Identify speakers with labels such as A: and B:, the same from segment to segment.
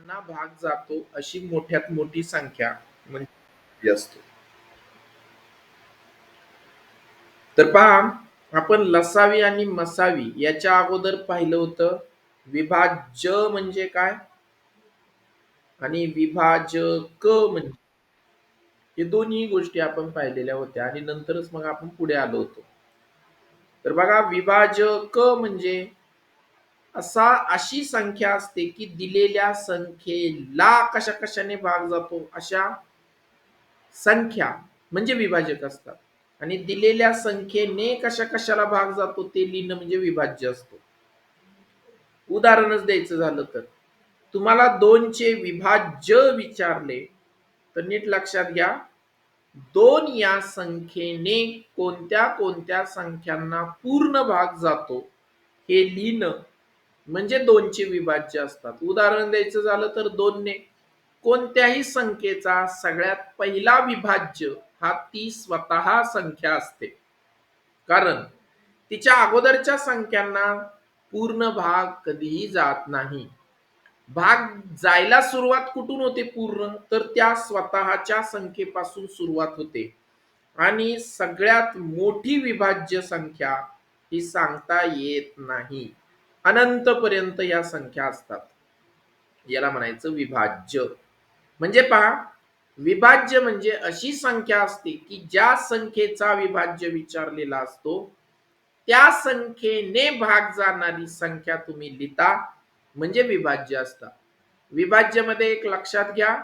A: लहानांना भाग जातो अशी मोठ्यात मोठी संख्या म्हणजे असतो. तर पहा, आपण लसावी आणि मसावी याच्या अगोदर पाहिलं होतं विभाज्य म्हणजे काय आणि विभाजक म्हणजे, हे दोन्ही गोष्टी आपण पाहिलेल्या होत्या आणि नंतरच मग आपण पुढे आलो होतो. तर बघा, विभाजक म्हणजे अशी संख्या असते की दिलेल्या संख्येला कशा कशाने भाग जातो अशा संख्या म्हणजे विभाजक असतात आणि दिलेल्या संख्येने कशा कशाला भाग जातो ते लिहिणं म्हणजे विभाज्य असतो. उदाहरणच द्यायचं झालं तर तुम्हाला 2 चे विभाज्य विचारले तर नीट लक्षात घ्या, 2 या संख्येने कोणत्या कोणत्या संख्यांना पूर्ण भाग जातो हे लिहिणं म्हणजे 2 चे विभाज्य असतात. उदाहरण द्यायचं झालं तर 2 ने कोणत्याही संख्येचा सगळ्यात पहिला विभाज्य हा ती स्वतः संख्या असते, कारण तिच्या अगोदरच्या संख्यांना पूर्ण भाग कधीही जात नाही. भाग जायला सुरुवात कुठून होते पूर्ण, तर त्या स्वतःच्या संख्येपासून सुरुवात होते आणि सगळ्यात मोठी विभाज्य संख्या ही सांगता येत नाही. अनंतपर्यंत या संख्या असतात, याला म्हणायचं विभाज्य. म्हणजे पहा, विभाज्य म्हणजे अशी संख्या असते की ज्या संख्येचा विभाज्य विचारलेला असतो त्या संख्येने भाग जाणारी संख्या तुम्ही लिहिता म्हणजे विभाज्य असतात. विभाज्य मध्ये एक लक्षात घ्या,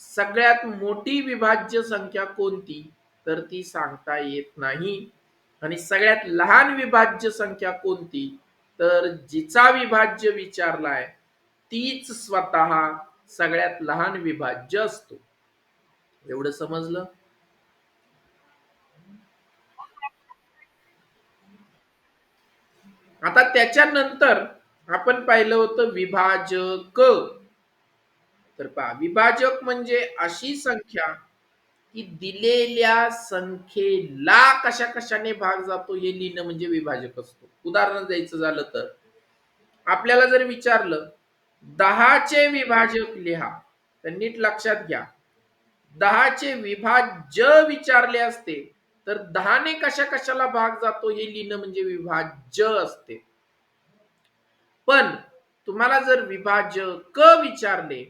A: सगळ्यात मोठी विभाज्य संख्या कोणती तर ती सांगता येत नाही आणि सगळ्यात लहान विभाज्य संख्या कोणती तर जिचा विभाज्य विचारलाय तीच स्वतः सगळ्यात लहान विभाज्य असतो. एवढं समजलं? आता त्याच्यानंतर आपण पाहिलं होतं विभाजक. तर पहा, विभाजक म्हणजे अशी संख्या की दिलेल्या संख्येला कशा कशाने भाग जातो हे लिहिणं म्हणजे विभाजक असतो. उदाहरण द्यायचं झालं तर आपल्याला जर विचारलं 10 चे विभाजक लिहा, तर नीट लक्षात घ्या, 10 चे विभाज्य विचारले असते तर 10 ने कशा कशाला भाग जातो हे लिहिणं म्हणजे विभाज्य असते. पण तुम्हाला जर विभाजक विचारले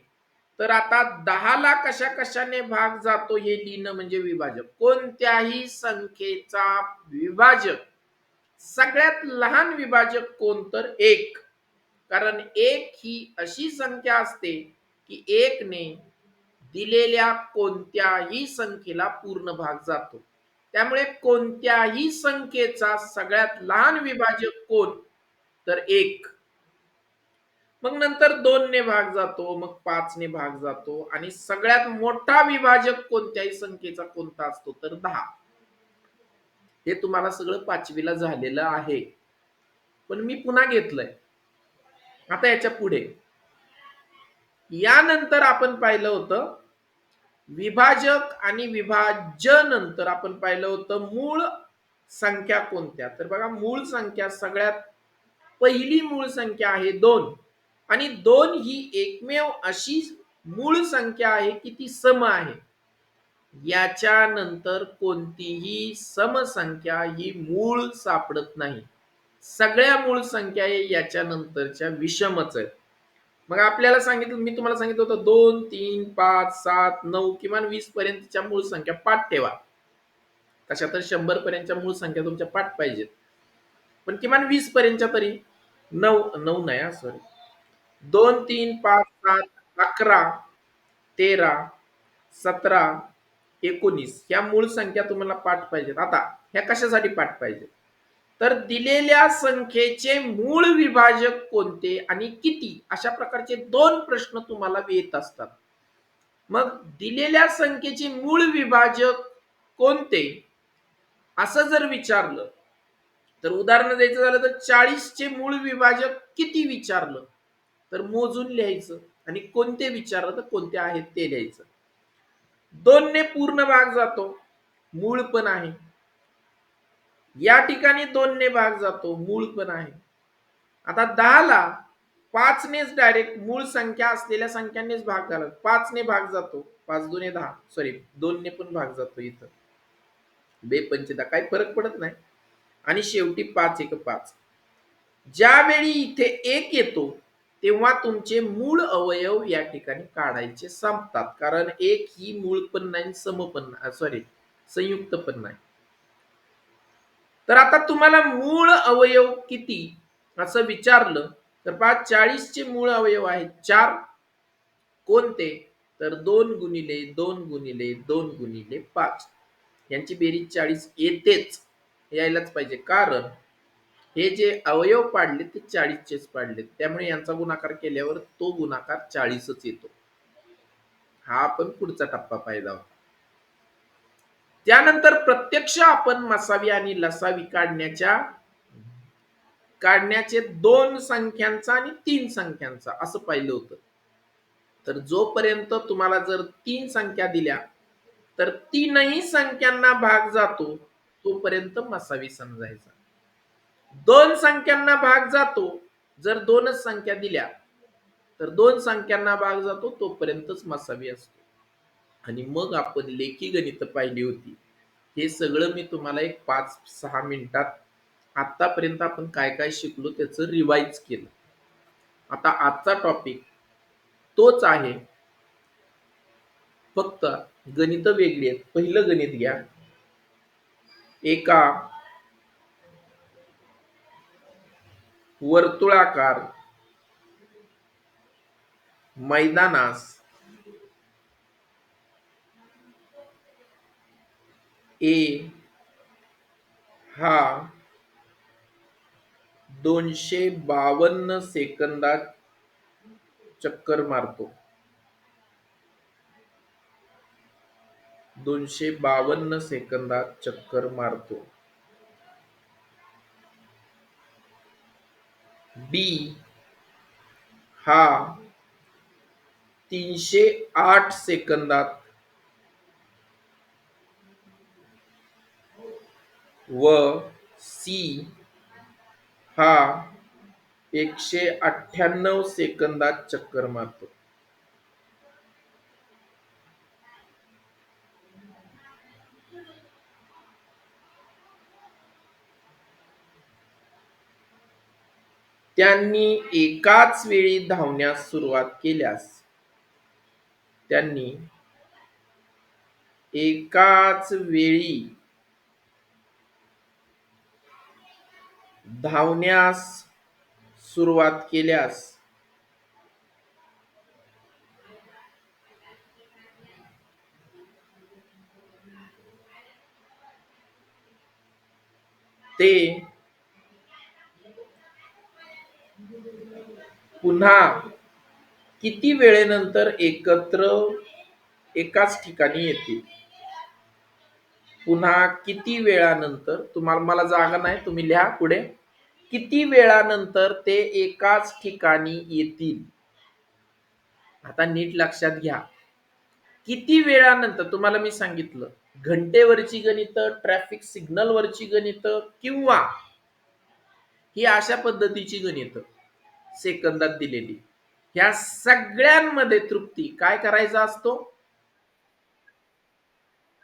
A: तर आता 10 ला कशा कशाने भाग जातो हे लिहिणं म्हणजे विभाजक. कोणत्याही संख्येचा विभाजक सगळ्यात लहान विभाजक कोण तर 1, कारण 1 ही अशी संख्या असते की 1 ने दिलेल्या कोणत्याही संख्येला पूर्ण भाग जातो. त्यामुळे कोणत्याही संख्येचा सगळ्यात लहान विभाजक कोण तर 1. मग नंतर 2 ने भाग जातो, मग 5 ने भाग जातो आणि सगळ्यात मोठा विभाजक कोणत्याही संख्येचा कोणता असतो तर 10. हे तुम्हाला सगळं 5वी ला झालेलं आहे, पण मी पुन्हा घेतलंय. आता याच्या पुढे यानंतर आपण पाहिलं होतं विभाजक आणि विभाज्य, नंतर आपण पाहिलं होतं मूळ संख्या कोणत्या. तर बघा, मूळ संख्या सगळ्यात पहिली मूळ संख्या आहे 2 आणि 2 ही एकमेव अशी मूळ संख्या आहे की ती सम आहे. याच्यानंतर कोणतीही समसंख्या ही मूळ सापडत नाही. सगळ्या मूळ संख्या याच्यानंतरच्या विषमच आहेत. मग आपल्याला सांगितलं, मी तुम्हाला सांगितलं होतं 2, 3, 5, 7, 9 किमान 20 पर्यंतच्या मूळ संख्या पाठ ठेवा. कशा तर 100 पर्यंतच्या मूळ संख्या तुमच्या पाठ पाहिजेत, पण किमान 20 पर्यंतच्या तरी. 9 9 नाही, सॉरी, 2, 3, 5, 7, 11, 13, 17, 19 ह्या मूळ संख्या तुम्हाला पाठ पाहिजेत. आता ह्या कशासाठी पाठ पाहिजे तर दिलेल्या संख्येचे मूळ विभाजक कोणते आणि किती, अशा प्रकारचे 2 प्रश्न तुम्हाला येत असतात. मग दिलेल्या संख्येचे मूळ विभाजक कोणते असं जर विचारलं तर उदाहरण द्यायचं झालं तर 40 चे मूळ विभाजक किती विचारलं तर मोजून लिहायचं आणि कोणते विचारलं तर कोणते आहेत ते लिहायचं. 2 ने पूर्ण भाग जातो, मूळ पण आहे. या ठिकाणी 2 ने भाग जातो, मूळ पण आहे. आता 10 ला 5नेच डायरेक्ट मूळ संख्या असलेल्या संख्यांनीच भाग घालत. 5ने भाग जातो, 5 दुने 10, सॉरी 2ने पण भाग जातो इथं, बेपंचे 10, काही फरक पडत नाही. आणि शेवटी 5 एक 5. ज्यावेळी इथे 1 येतो तेव्हा तुमचे मूळ अवयव या ठिकाणी काढायचे संपतात, कारण 1 ही मूळ पण नाही, सम पण नाही, सॉरी संयुक्त पण नाही. तर आता तुम्हाला मूळ अवयव किती असं विचारलं तर पहा, 40 चे मूळ अवयव आहेत 4. कोणते? तर 2 गुणिले 2 गुणिले 2 गुणिले 5. यांची बेरीज 40 येतेच, यायलाच पाहिजे, कारण हे जे अवयव पाडले ते 40 चेच पाडले, त्यामुळे यांचा गुणाकार केल्यावर तो गुणाकार 40च येतो. हा आपण पुढचा टप्पा पाहिला होता. त्यानंतर प्रत्यक्ष आपण मसावी आणि लसावी काढण्याचे 2 संख्यांचा आणि 3 संख्यांचा असं पाहिलं होतं. तर जोपर्यंत तुम्हाला जर 3 संख्या दिल्या तर 3ही संख्यांना भाग जातो तोपर्यंत मसावी समजायचा. 2 संख्यांना भाग जातो, जर 2च संख्या दिल्या तर 2 संख्यांना भाग जातो तोपर्यंतच मसावी असतो. आणि मग आपण लेखी गणित पाहिली होती. हे सगळं मी तुम्हाला एक 5-6 मिनिटात आतापर्यंत आपण काय काय शिकलो त्याचं रिवाइज केलं. आता आजचा टॉपिक तोच आहे, फक्त गणित वेगळी आहेत. पहिलं गणित घ्या. एका वर्तुळाकार मैदानास ए हा 252 सेकंदात चक्कर मारतो. 252 सेकंदात चक्कर मारतो. बी हा 308 सेकंदात व सी हा 198 सेकंदात चक्कर मारतो. त्यांनी एकाच वेळी धावण्यास सुरुवात केल्यास त्यांनी एकाच वेळी धावण्यास सुरुवात केल्यास ते पुन्हा किती वेळेनंतर एकत्र एकाच ठिकाणी येतील. पुन्हा किती वेळानंतर, तुम्हाला, मला जागा नाही, तुम्ही लिहा पुढे, किती वेळानंतर ते एकाच ठिकाणी येतील. आता नीट लक्षात घ्या, किती वेळानंतर तुम्हाला मी सांगितलं, घंटेवरची गणित, ट्रॅफिक सिग्नल वरची गणित, किंवा ही अशा पद्धतीची गणित सेकंदात दिलेली, ह्या सगळ्यांमध्ये तृप्ती काय करायचा असतो,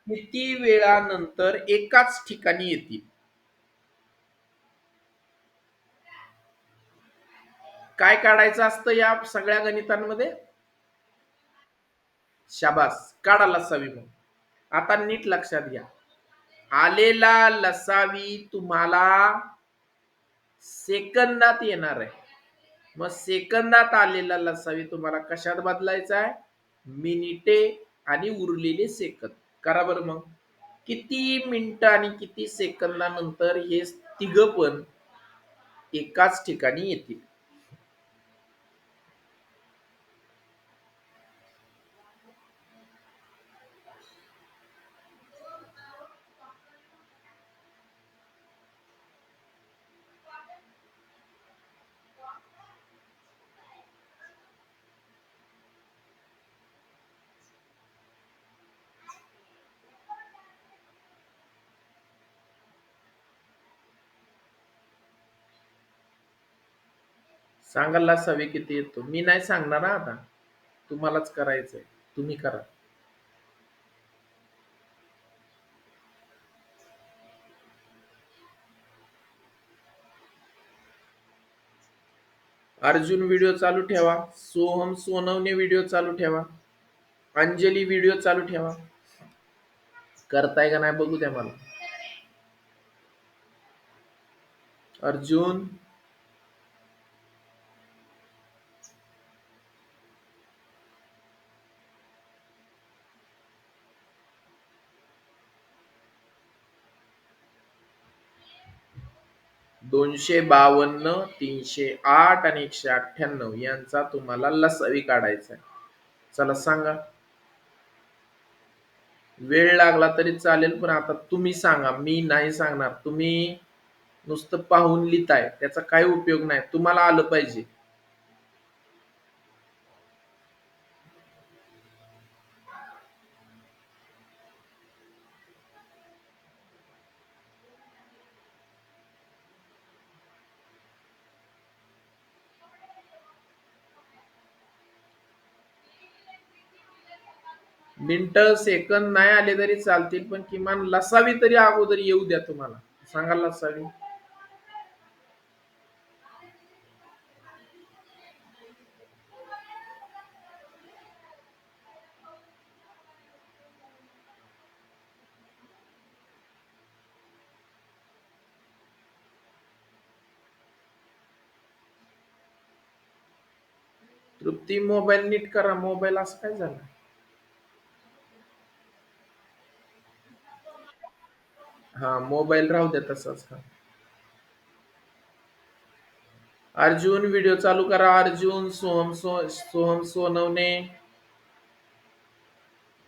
A: किती वेळानंतर एकाच ठिकाणी येतील. काय काढायचं असतं या सगळ्या गणितांमध्ये, शाबास, काढा लसावी. मग आता नीट लक्षात घ्या, आलेला लसावी तुम्हाला सेकंदात येणार आहे. मग सेकंदात आलेला लसावी तुम्हाला कशात बदलायचा आहे, मिनिटे आणि उरलेले सेकंद. करा बरं. मग किती मिनिटं आणि किती सेकंदानंतर हे तिघ पण एकाच ठिकाणी येतील. सांगा लसावी किती येतो. मी नाही सांगणार हा आता, तुम्हालाच करायचंय. तुम्ही करा. अर्जुन व्हिडिओ चालू ठेवा. सोहम सोनवणे व्हिडिओ चालू ठेवा. अंजली व्हिडिओ चालू ठेवा. करताय का नाही बघू द्या मला. अर्जुन, 252, 308 आणि 198 यांचा तुम्हाला लसावी काढायचा आहे. चला सांगा. वेळ लागला तरी चालेल, पण आता तुम्ही सांगा, मी नाही सांगणार. तुम्ही नुसतं पाहून लिहिताय, त्याचा काही उपयोग नाही. तुम्हाला आलं पाहिजे. मिनिट सेकंद नाही आले तरी चालतील, पण किमान लसावी तरी अगोदर येऊ द्या तुम्हाला. सांगा लसावी. तृप्ती, मोबाईल नीट करा. मोबाईल असं काय झालं. हा, मोबाईल राहू द्या तसाच का. अर्जुन व्हिडिओ चालू करा. अर्जुन, सोहम सोनवणे.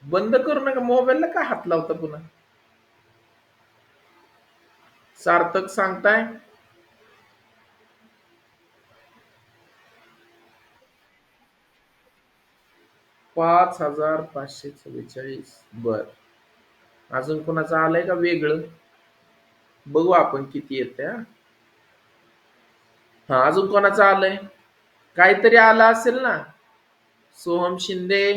A: बंद करू नका. मोबाईलला काय हात लावता पुन्हा. सार्थक सांगताय 5544. बर, अजून कोणाचं आलंय का वेगळं. बघू आपण किती येते. हा, अजून कोणाचं आलंय. काहीतरी आलं असेल ना. सोहम शिंदे.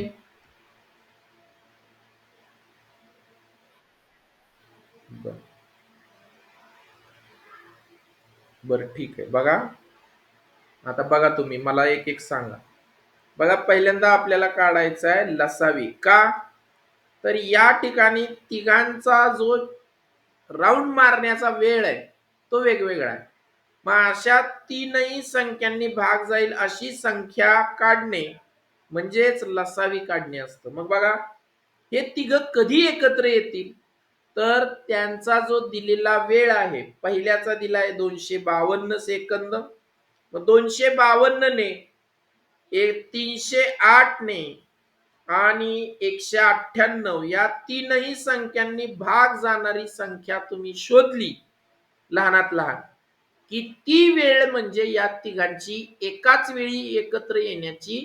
A: बर, बर, ठीक आहे. बघा आता, बघा तुम्ही मला एक एक सांगा. बघा, पहिल्यांदा आपल्याला काढायचा आहे लसावी. का तर या ठिकाणी तिघांचा जो राऊंड मारण्याचा वेळ आहे तो वेगवेगळा आहे. मग अशा तीनही संख्यांनी भाग जाईल अशी संख्या काढणे म्हणजेच लसावी काढणे असतं. मग बघा, हे तिघ कधी एकत्र येतील तर त्यांचा जो दिलेला वेळ आहे, पहिल्याचा दिलाय 252 सेकंद. मग 252 ने 308 ने आणि 198 या तीनही संख्यांनी भाग जाणारी संख्या तुम्ही शोधली लहानात लहान, किती वेळ म्हणजे या तिघांची एकाच वेळी एकत्र येण्याची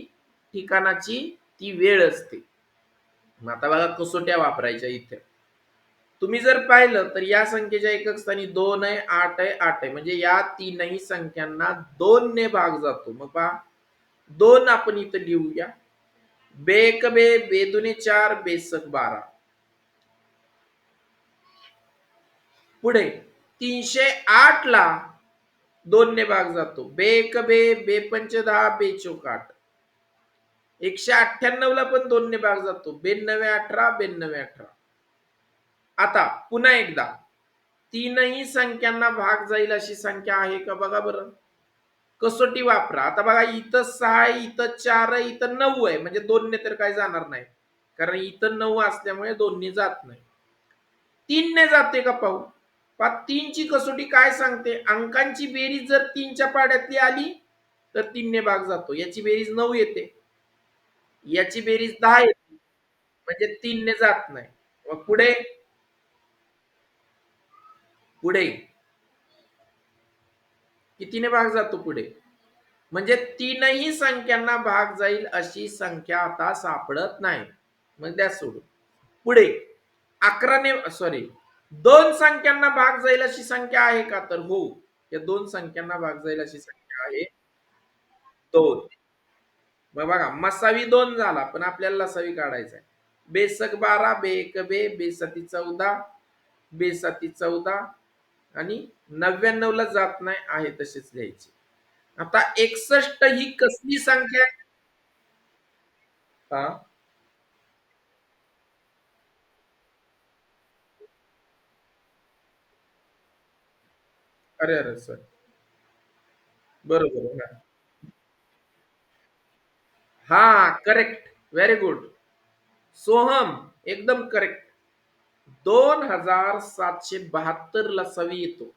A: ठिकाणाची ती वेळ असते. आता बघा कसोट्या वापरायच्या इथे. तुम्ही जर पाहिलं तर या संख्येच्या एकक स्थानी 2 आहे, 8 आहे, 8 आहे. म्हणजे या तीनही संख्यांना 2 ने भाग जातो. मग पहा, 2 आपण इथं लिहूया. बेक बे, बेदुने 4, बेसक 12. पुढे 308 ला 2 ने भाग जातो. बेक बे, बेपंच 10, बेचोक 8. 198 ला पण 2 ने भाग जातो. 92 18, 92 18. आता पुन्हा एकदा, तीनही संख्यांना भाग जाईल अशी संख्या आहे का बघा बरं. कसोटी वापरा. आता बघा, इथं 6 आहे, इथं 4 आहे, इथं 9 आहे. म्हणजे 2 ने तर काही जाणार नाही, कारण इथं 9 असल्यामुळे 2 ने जात नाही. 3 ने जाते का पाहू. पहा, 3 ची कसोटी काय सांगते. अंकांची बेरीज जर 3च्या पाड्यातली आली तर 3 ने भाग जातो. याची बेरीज 9 येते, याची बेरीज 10 येते, म्हणजे 3 ने जात नाही. मग पुढे पुढे कितीने भाग जातो पुढे. म्हणजे तीनही संख्यांना भाग जाईल अशी संख्या आता सापडत नाही. मग द्या सोडून. पुढे 11ने, सॉरी, 2 संख्यांना भाग जाईल अशी संख्या आहे का तर हो, या 2 संख्यांना भाग जाईल अशी संख्या आहे. दोन. मग बघा मसावी दोन झाला पण आपल्याला लसावी काढायचा आहे. बेसक 12, बे एक बे, बेसाती 14, बेसाती 14 आणि 99 ला जात नाही आहे तसेच लिहायचे. आता 61 ही कसली संख्या आहे? हा. अरे अरे सर, बरोबर आहे. हा, करेक्ट, व्हेरी गुड. सोहम, एकदम करेक्ट. 2772 लसावी येतो.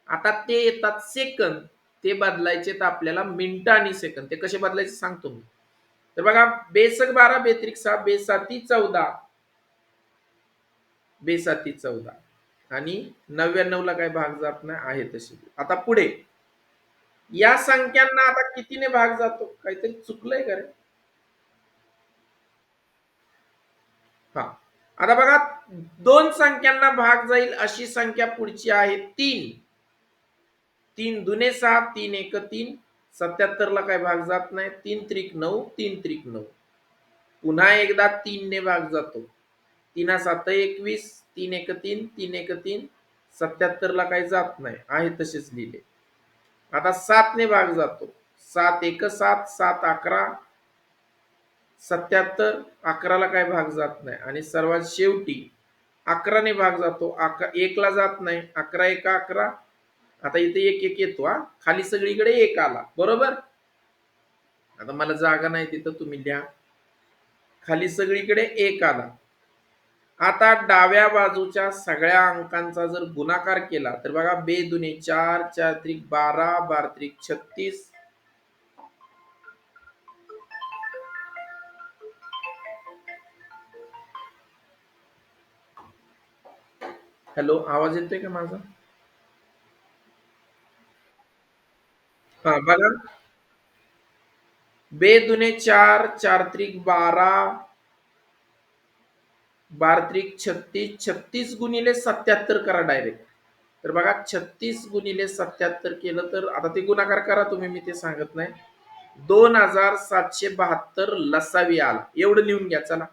A: आता ते येतात सेकंद, ते बदलायचे तर आपल्याला मिनिटं आणि सेकंद. ते कसे बदलायचे सांगतो मी. तर बघा, बेसक 12, बेत्रिक 6, बेसाती 14, बेसाती 14 आणि 99 ला काही भाग जात नाही आहे तशी. आता पुढे या संख्यांना आता कितीने भाग जातो? काहीतरी चुकलंय का रे? हा. आता बघा, दोन संख्यांना भाग जाईल अशी संख्या पुढची आहे 3. 3 दुने 7, 3 एक 3. 77 ला काही भाग जात नाही. 3 त्रिक 9, 3 त्रिक 9. पुन्हा एकदा 3 ने भाग जातो. 3 7 21, 3 एक 3, 3 एक 3. 77 ला काही जात नाही आहे तसेच लिहिले. आता 7 ने भाग जातो. 7 एक 7, 7 11, 77. 11 ला काही भाग जात नाही आणि सर्वात शेवटी 11 ने भाग जातो. 1 ला जात नाही. 11 एक 11. आता इथे एक एक येतो हा. खाली सगळीकडे एक आला, बरोबर. आता मला जागा नाही तिथं तुम्ही लिहा. खाली सगळीकडे एक आला. आता डाव्या बाजूच्या सगळ्या अंकांचा जर गुणाकार केला तर बघा, बे दुने 4, 4 त्रिक 12, 12 त्रिक 36. हॅलो, आवाज येतोय का माझा? हा बघा, बे दुने 4, 4 त्रिक 12, 12 त्रिक 36, 36 गुणिले 77 करा डायरेक्ट. तर बघा, 36 गुणिले 77 केलं तर आता ते गुणाकार करा तुम्ही, मी ते सांगत नाही. 2772 लसावी आला. एवढं लिहून घ्या चला.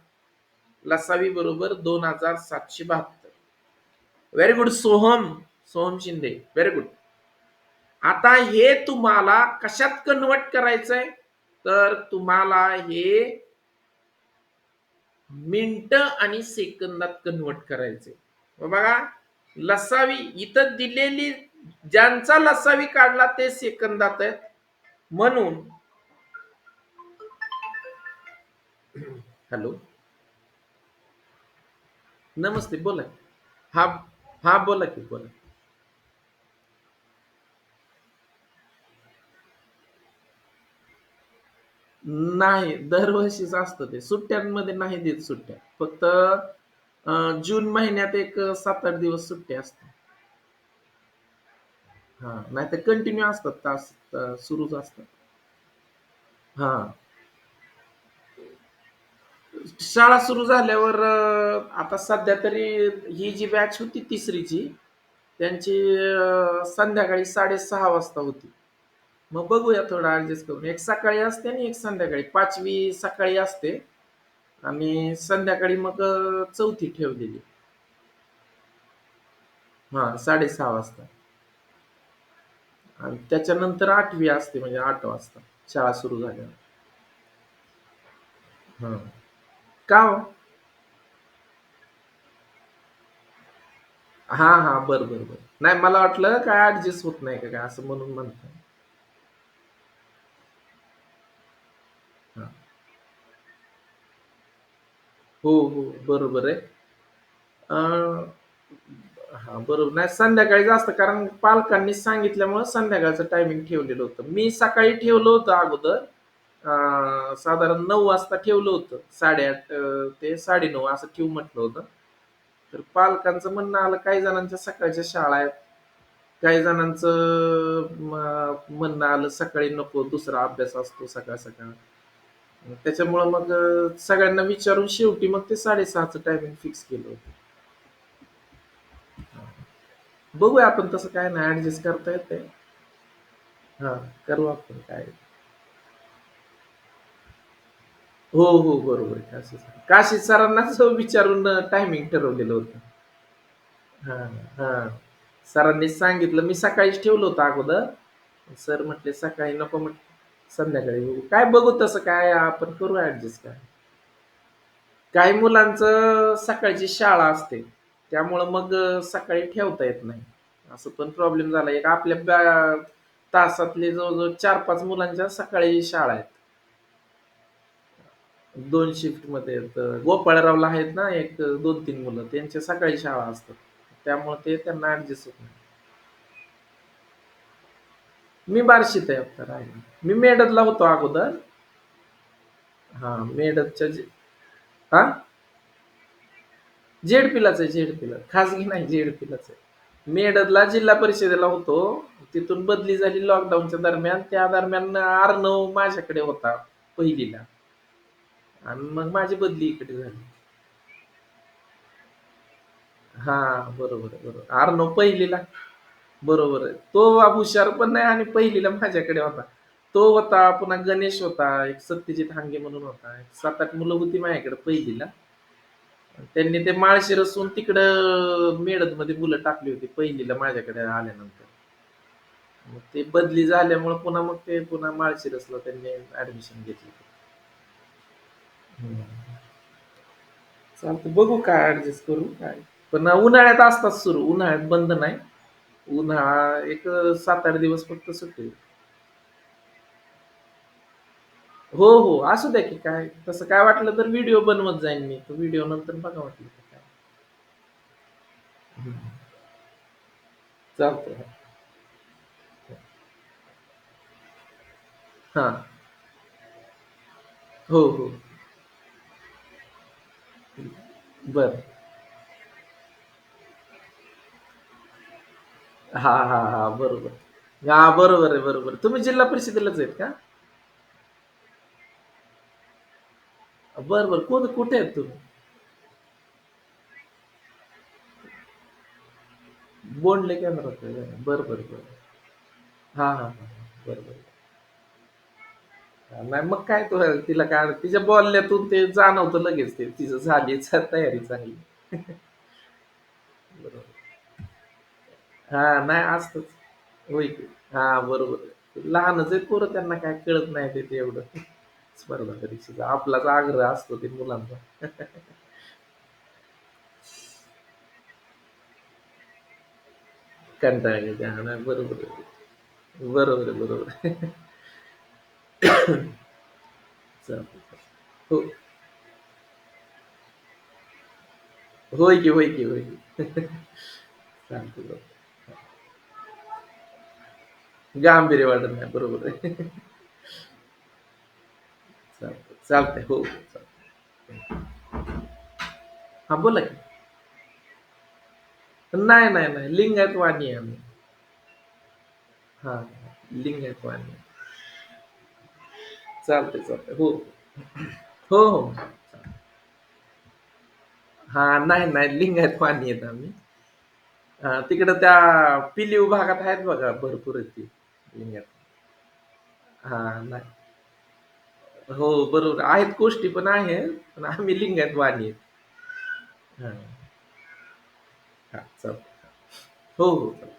A: लसावी बरोबर 2772. Very good Soham. Soham Shinde, very good. आता हे तुम्हाला कशात कन्वर्ट करायचंय? तर तुम्हाला हे मिनिट आणि सेकंदात कन्वर्ट करायचे. बघा, लसावी इथं दिलेली, ज्यांचा लसावी काढला ते सेकंदात आहेत. म्हणून हॅलो, नमस्ते, बोला. हा. हा, बोला की, बोला. नाही, दरवर्षीच असतं ते. सुट्ट्यांमध्ये नाही देत सुट्ट्या. फक्त जून महिन्यात एक 7-8 दिवस सुट्टी असते. हा, नाही तर कंटिन्यू असतात तास, सुरूच असतात. हा. शाळा सुरू झाल्यावर आता सध्या तरी ही जी बॅच होती तिसरीची, त्यांची संध्याकाळी 6:30 वाजता होती. मग बघूया थोडं ऍडजस्ट करून. एक सकाळी असते आणि एक संध्याकाळी. 5वी सकाळी असते आणि संध्याकाळी मग चौथी ठेवलेली. हा, 6:30 वाजता. आणि त्याच्यानंतर 8वी असते, म्हणजे 8 वाजता शाळा सुरू झाल्यावर. हा. का हो? हा हा, बर बर बर. नाही, मला वाटलं काय ऍडजस्ट होत नाही का काय, असं म्हणून म्हणतो. हा. हो हो, बरोबर आहे. अं, हा, बरोबर. नाही, संध्याकाळी जास्त, कारण पालकांनी सांगितल्यामुळे संध्याकाळचं टायमिंग ठेवलेलं होतं. मी सकाळी ठेवलं होतं अगोदर. साधारण 9 वाजता ठेवलं होतं. 8:30 ते 9:30 असं ठेवू म्हटलं होतं. तर पालकांचं म्हणणं आलं, काही जणांच्या सकाळच्या शाळा आहेत, काही जणांचं म्हणणं आलं सकाळी नको, दुसरा अभ्यास असतो सकाळ सकाळ. त्याच्यामुळं मग सगळ्यांना विचारून शेवटी मग ते 6:30चं टायमिंग फिक्स केलं होतं. बघूया आपण, तसं काय नाही, ऍडजस्ट करता येते. हा, करू आपण काय. हो, हो. बरोबर आहे. काशी सर. काशी सरांनाच विचारून टायमिंग ठरवलेलं होतं. हां, हां. सरांनीच सांगितलं. मी सकाळीच ठेवलं होतं अगोदर. सर म्हटले, "सकाळी नको," संध्याकाळी बघू. काय बघू तसं काय आपण करू ॲडजस्ट काय. काही मुलांचं सकाळची शाळा असते. त्यामुळं मग सकाळी ठेवता येत नाही. असं पण प्रॉब्लेम झाला. एक आपल्या तासातले जवळ-जवळ 4-5 मुलांच्या सकाळी शाळा आहेत. 2 शिफ्टमध्ये आहेत. गोपाळरावला आहेत ना एक 2-3 मुलं त्यांच्या सकाळी शाळा असतात. त्यामुळे ते त्यांना ॲडजस्ट होत नाही. मी बार्शीत आहे आता राहायला. मी मेडदला होतो अगोदर. हां, मेडदच्या हां? झेडपीलाच आहे, झेडपीला. खाजगी नाही, झेडपीलाच आहे. मेडदला जिल्हा परिषदेला होतो. तिथून बदली झाली लॉकडाऊनच्या दरम्यान. त्या दरम्यान अर्णव माझ्याकडे होता पहिलीला आणि मग माझी बदली इकडे झाली. हां, बरोबर आहे, बरोबर. अर्णव पहिलीला बरोबर आहे. तो हुशार पण नाही आणि पहिलीला माझ्याकडे होता. तो होता, पुन्हा गणेश होता, एक सत्यजित हांगे म्हणून होता. 7-8 मुलं होती माझ्याकडे पहिलीला. त्यांनी ते माळशिरसहून तिकडं मेळदमध्ये मुलं टाकली होती पहिलीला माझ्याकडे आल्यानंतर. मग ते बदली झाल्यामुळे पुन्हा मग ते पुन्हा माळशिरसला त्यांनी ॲडमिशन घेतली. हं. चालतं बघू काय ॲडजस्ट करू काय. पण उन्हाळ्यात असतात सुरू. उन्हाळ्यात बंद नाही. उन्हाळा एक 7-8 दिवस फक्त सुट्टी. हो, हो. असू द्या की काय तसं काय वाटलं तर व्हिडिओ बनवत जाईन मी. तो व्हिडिओ नंतर बघा वाटलं तर काय. हं. चालतंय. हां. हो, हो. बरं. हां, हां, हां. बरोबर. हां, बरोबर आहे, बरोबर. तुम्ही जिल्हा परिषदेलाच आहेत का? बरं, बरं. कुठे आहेत तुम्ही? बोंडले केंद्रात आहे. बरं, बरं, बरं. हां, हां, हां. बरं, बरं. नाही मग काय तो तिला काय तिच्या बोलण्यातून ते जाणवतं लगेच ते तिचं झालीच तयारी चांगली. बरोबर. हां, नाही असतंच. होय की. हां, बरोबर आहे. लहानच आहेत पोरं त्यांना काय कळत नाही ते एवढं. स्पर्धा परीक्षेचा आपलाच आग्रह असतो ते मुलांचा. कंटाळा येते. हां, नाही बरोबर आहे. बरोबर आहे, बरोबर आहे. चालतंय. हो. होय की, होय की, होय की. चालतंय. गांभीर्य वाटत नाही. बरोबर आहे. चालतंय, चालतंय. हो, हो. चालतंय. हां, बोला की. नाही, नाही, नाही. लिंगायत वाणी आहे आम्ही. हां, लिंगायत वाणी. चालतंय, चालतंय. हो. हो, हो. हां, नाही, नाही. लिंगायत वाणी आहेत आम्ही. तिकडं त्या पिलीव भागात आहेत बघा भरपूर आहेत ती लिंगायत. हां, नाही. हो, बरोबर. आहेत गोष्टी पण आहेत, पण आम्ही लिंगायत वाणी आहेत. हां, हां. चालतंय. हो, हो. चालतंय.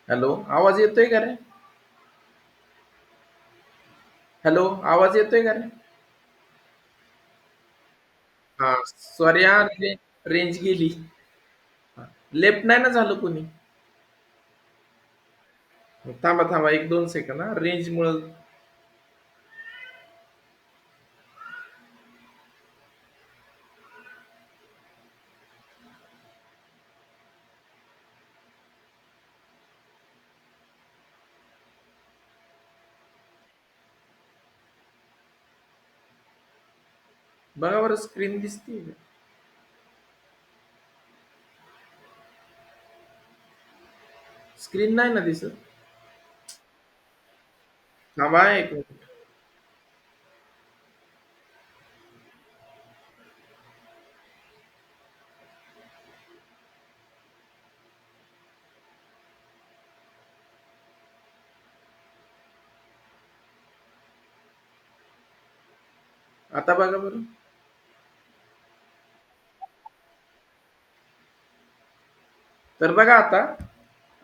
A: हॅलो, आवाज येतोय का रे? हॅलो, आवाज येतोय का रे? हां, सॉरी हां, रेंज गेली. हां, लेफ्ट नाही ना झालं कोणी? थांबा, थांबा. 1-2 सेकंद हां. रेंजमुळं बघा बरं, स्क्रीन दिसते? स्क्रीन नाही ना दिसत. थांबा एक मिनिट. आता बघा बरं. तर बघा आता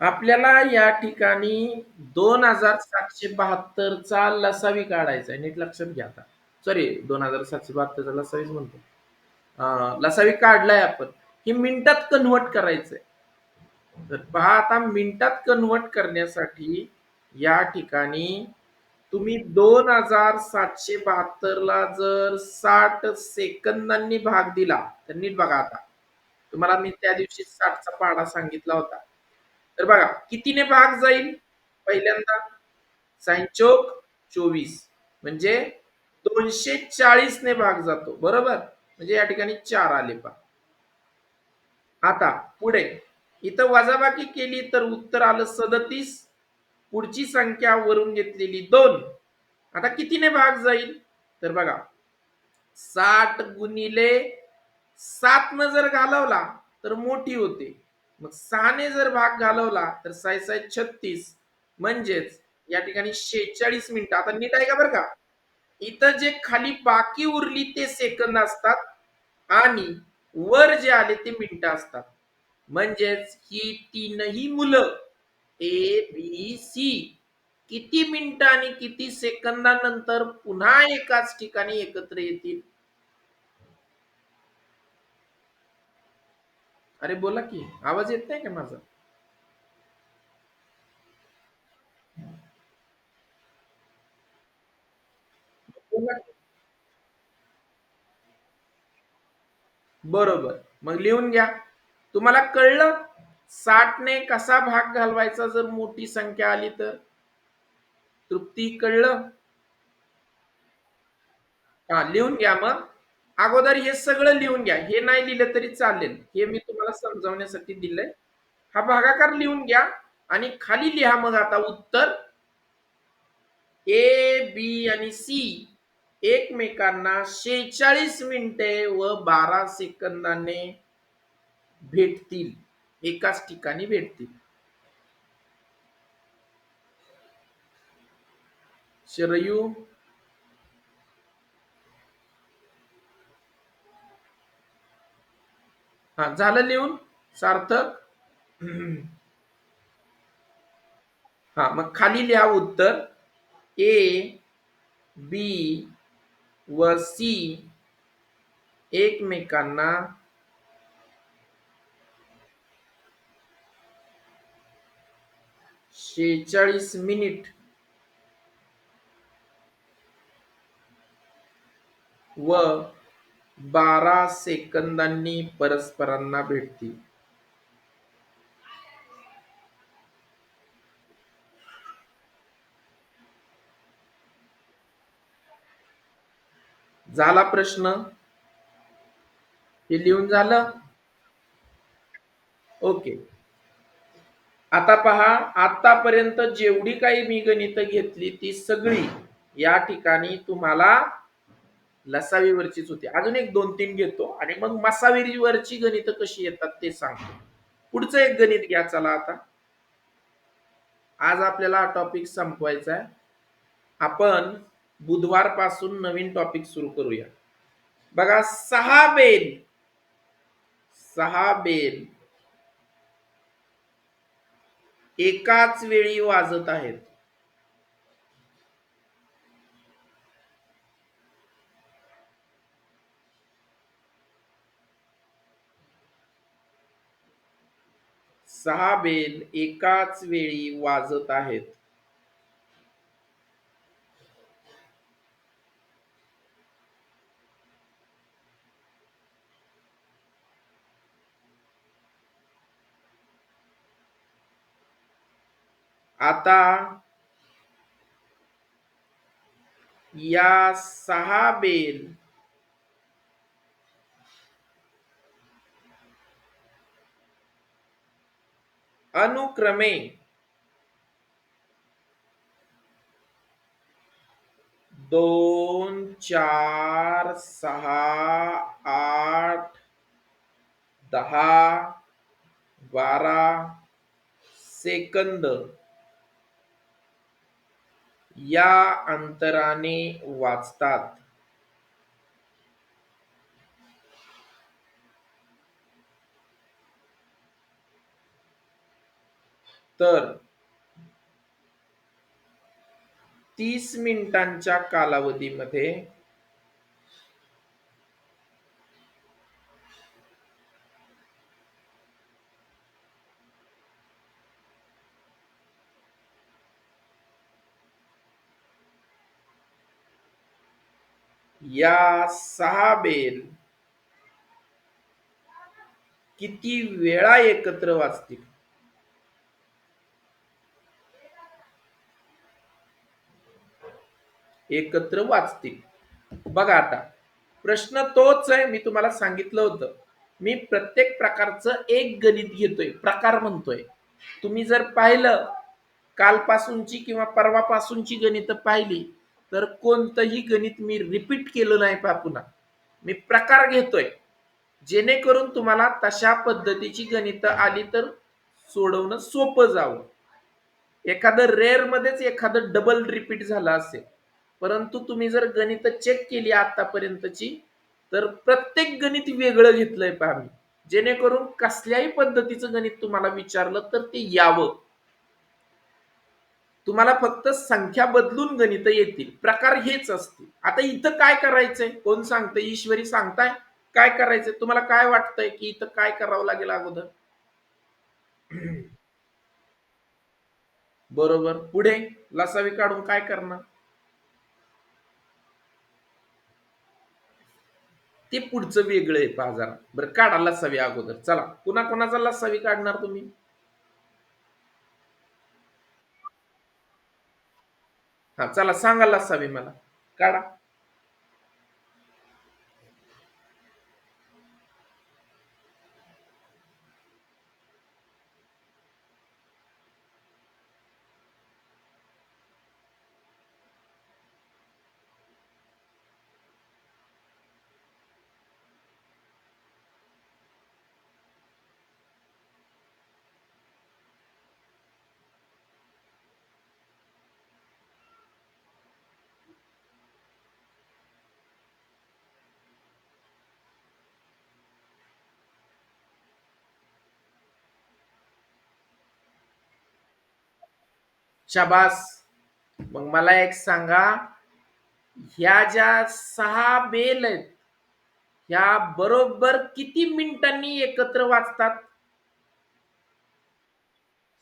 A: आपल्याला या ठिकाणी 2772 चा लसावी काढायचा आहे. नीट लक्षात घ्या आता. सॉरी, 2772 चा लसावीच म्हणतो. लसावी काढलाय आपण. ही मिनिटात कन्व्हर्ट करायचंय. तर पहा आता मिनिटात कन्व्हर्ट करण्यासाठी या ठिकाणी तुम्ही 2772 ला जर 60 सेकंदांनी भाग दिला, तर नीट बघा आता. तुम्हाला मी त्या दिवशी 60 चा पाढा सांगितला होता. तर बघा कितीने भाग जाईल. पहिल्यांदा संचोक 24 म्हणजे 240 ने भाग जातो, बरोबर. म्हणजे या ठिकाणी 4 आले पहा. आता पुढे इथं वजाबाकी केली तर उत्तर आलं 37. पुढची संख्या वरून घेतलेली 2. आता कितीने भाग जाईल. तर बघा 60 गुणिले 7 न जर घालवला तर मोठी होते. मग 6 ने जर भाग घालवला तर 6 6 36. म्हणजेच या ठिकाणी 46 मिनिटं. आता नीट आहे का बरं का. इथं जे खाली बाकी उरली ते सेकंद असतात आणि वर जे आले ते मिनिटं असतात. म्हणजेच ही तीनही मुलं ए बी सी किती मिनिटं आणि किती सेकंदानंतर पुन्हा एकाच ठिकाणी एकत्र येतील. अरे बोला की, आवाज येत नाही का माझा. बोला की. बरोबर, मग लिहून घ्या. तुम्हाला कळलं 60 ने कसा भाग घालवायचा जर मोठी संख्या आली तर. तृप्ती कळलं. हा लिहून घ्या. मग अगोदर हे सगळं लिहून घ्या. हे नाही लिहिलं तरी चालेल. हे मी तुम्हाला समजावण्यासाठी दिलंय. हा भागाकार लिहून घ्या आणि खाली लिहा मग आता उत्तर. ए बी आणि सी एकमेकांना 46 मिनिटे व 12 सेकंदाने भेटतील. एकाच ठिकाणी भेटतील. शरयू. हा झालं लिहून सार्थक. हा मग खाली लिहा उत्तर. ए बी व सी एकमेकांना 46 मिनिट व 12 सेकंदांनी परस्परांना भेटतील. झाला प्रश्न. हे लिहून झालं. ओके. आता पहा, आतापर्यंत जेवढी काही मी गणित घेतली ती सगळी या ठिकाणी तुम्हाला लसावीवरचीच होती. अजून एक 2-3 घेतो आणि मग मसावीवरची गणित कशी येतात ते सांगतो. पुढचं एक गणित घ्या चला आता. आज आपल्याला हा टॉपिक संपवायचा आहे. आपण बुधवारपासून नवीन टॉपिक सुरू करूया. बघा 6 बेल एकाच वेळी वाजत आहेत. 6 बेल एकाच वेळी वाजत आहेत. आता या 6 बेल अनुक्रमे 2, 4, 6, 8, 10, 12 सेकंद या अंतराने वाचतात. तर 30 मिनिटांच्या कालावधीमध्ये या 6 बेल किती वेळा एकत्र वाचतील? एकत्र वाचतील. बघा आता प्रश्न तोच आहे. मी तुम्हाला सांगितलं होतं. मी प्रत्येक प्रकारचं एक गणित घेतोय, प्रकार म्हणतोय. तुम्ही जर पाहिलं कालपासूनची किंवा परवापासूनची गणितं पाहिली तर कोणतंही गणित मी रिपीट केलं नाही पहा पुन्हा. मी प्रकार घेतोय जेणेकरून तुम्हाला तशा पद्धतीची गणितं आली तर सोडवणं सोपं जावं. एखादं रेअर मध्येच एखादं डबल रिपीट झालं असेल, परंतु तुम्ही जर गणित चेक केली आतापर्यंतची तर प्रत्येक गणित वेगळं घेतलंय पहा मी, जेणेकरून कसल्याही पद्धतीचं गणित तुम्हाला विचारलं तर ते यावं. तुम्हाला फक्त संख्या बदलून गणित येतील, प्रकार हेच असतील. आता इथं काय करायचंय कोण सांगतंय? ईश्वरी सांगताय काय करायचंय? तुम्हाला काय वाटतंय की इथं काय करावं लागेल अगोदर? बरोबर. पुढे लसावी काढून काय करणार? ते पुढचं वेगळं आहे पहा जरा. बरं काढा लसावी अगोदर. चला पुन्हा कोणाचा लसावी काढणार तुम्ही? हा चला सांगा लसावी मला. काढा. शाबास. मग मला एक सांगा, ह्या ज्या 6 बेल आहेत ह्या बरोबर किती मिनिटांनी एकत्र वाचतात?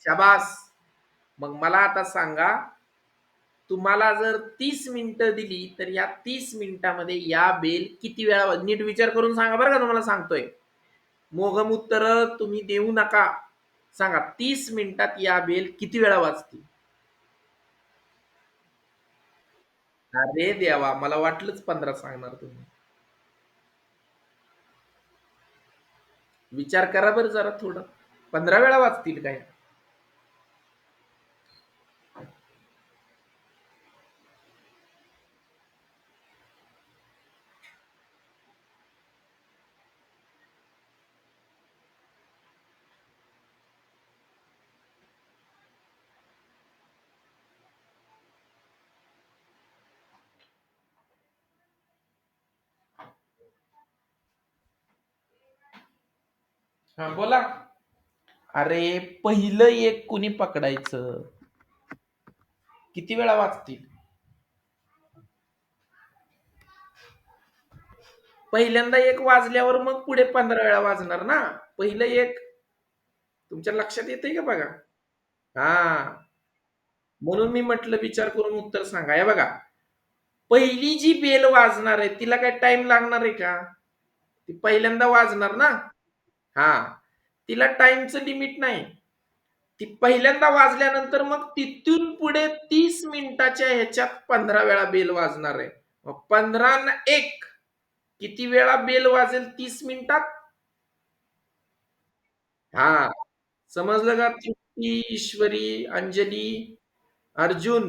A: शाबास. मग मला आता सांगा, तुम्हाला जर 30 मिनिटं दिली तर या 30 मिनिटामध्ये या बेल किती वेळा, नीट विचार करून सांगा बरं का, तुम्हाला सांगतोय. मोघम उत्तर तुम्ही देऊ नका. सांगा 30 मिनिटात या बेल किती वेळा वाचतील? अरे देवा, मला वाटलंच 15 सांगणार तुम्ही. विचार करा बरं जरा थोडं. 15 वेळा वाचतील काय? हा बोला. अरे पहिलं एक कुणी पकडायचं? किती वेळा वाचतील? पहिल्यांदा एक वाजल्यावर मग पुढे 15 वेळा वाजणार ना. पहिलं एक तुमच्या लक्षात येतंय का बघा? हा, म्हणून मी म्हटलं विचार करून उत्तर सांगा. हे बघा, पहिली जी बेल वाजणार आहे तिला काय टाइम लागणार आहे का? ती पहिल्यांदा वाजणार ना. हा, तिला टाइमचं लिमिट नाही. ती पहिल्यांदा वाजल्यानंतर मग तिथून पुढे 30 मिनिटाच्या ह्याच्यात 15 वेळा बेल वाजणार आहे. मग 15 न 1 किती वेळा बेल वाजेल 30 मिनिटात? हा, समजलं का? ईश्वरी, अंजली, अर्जुन,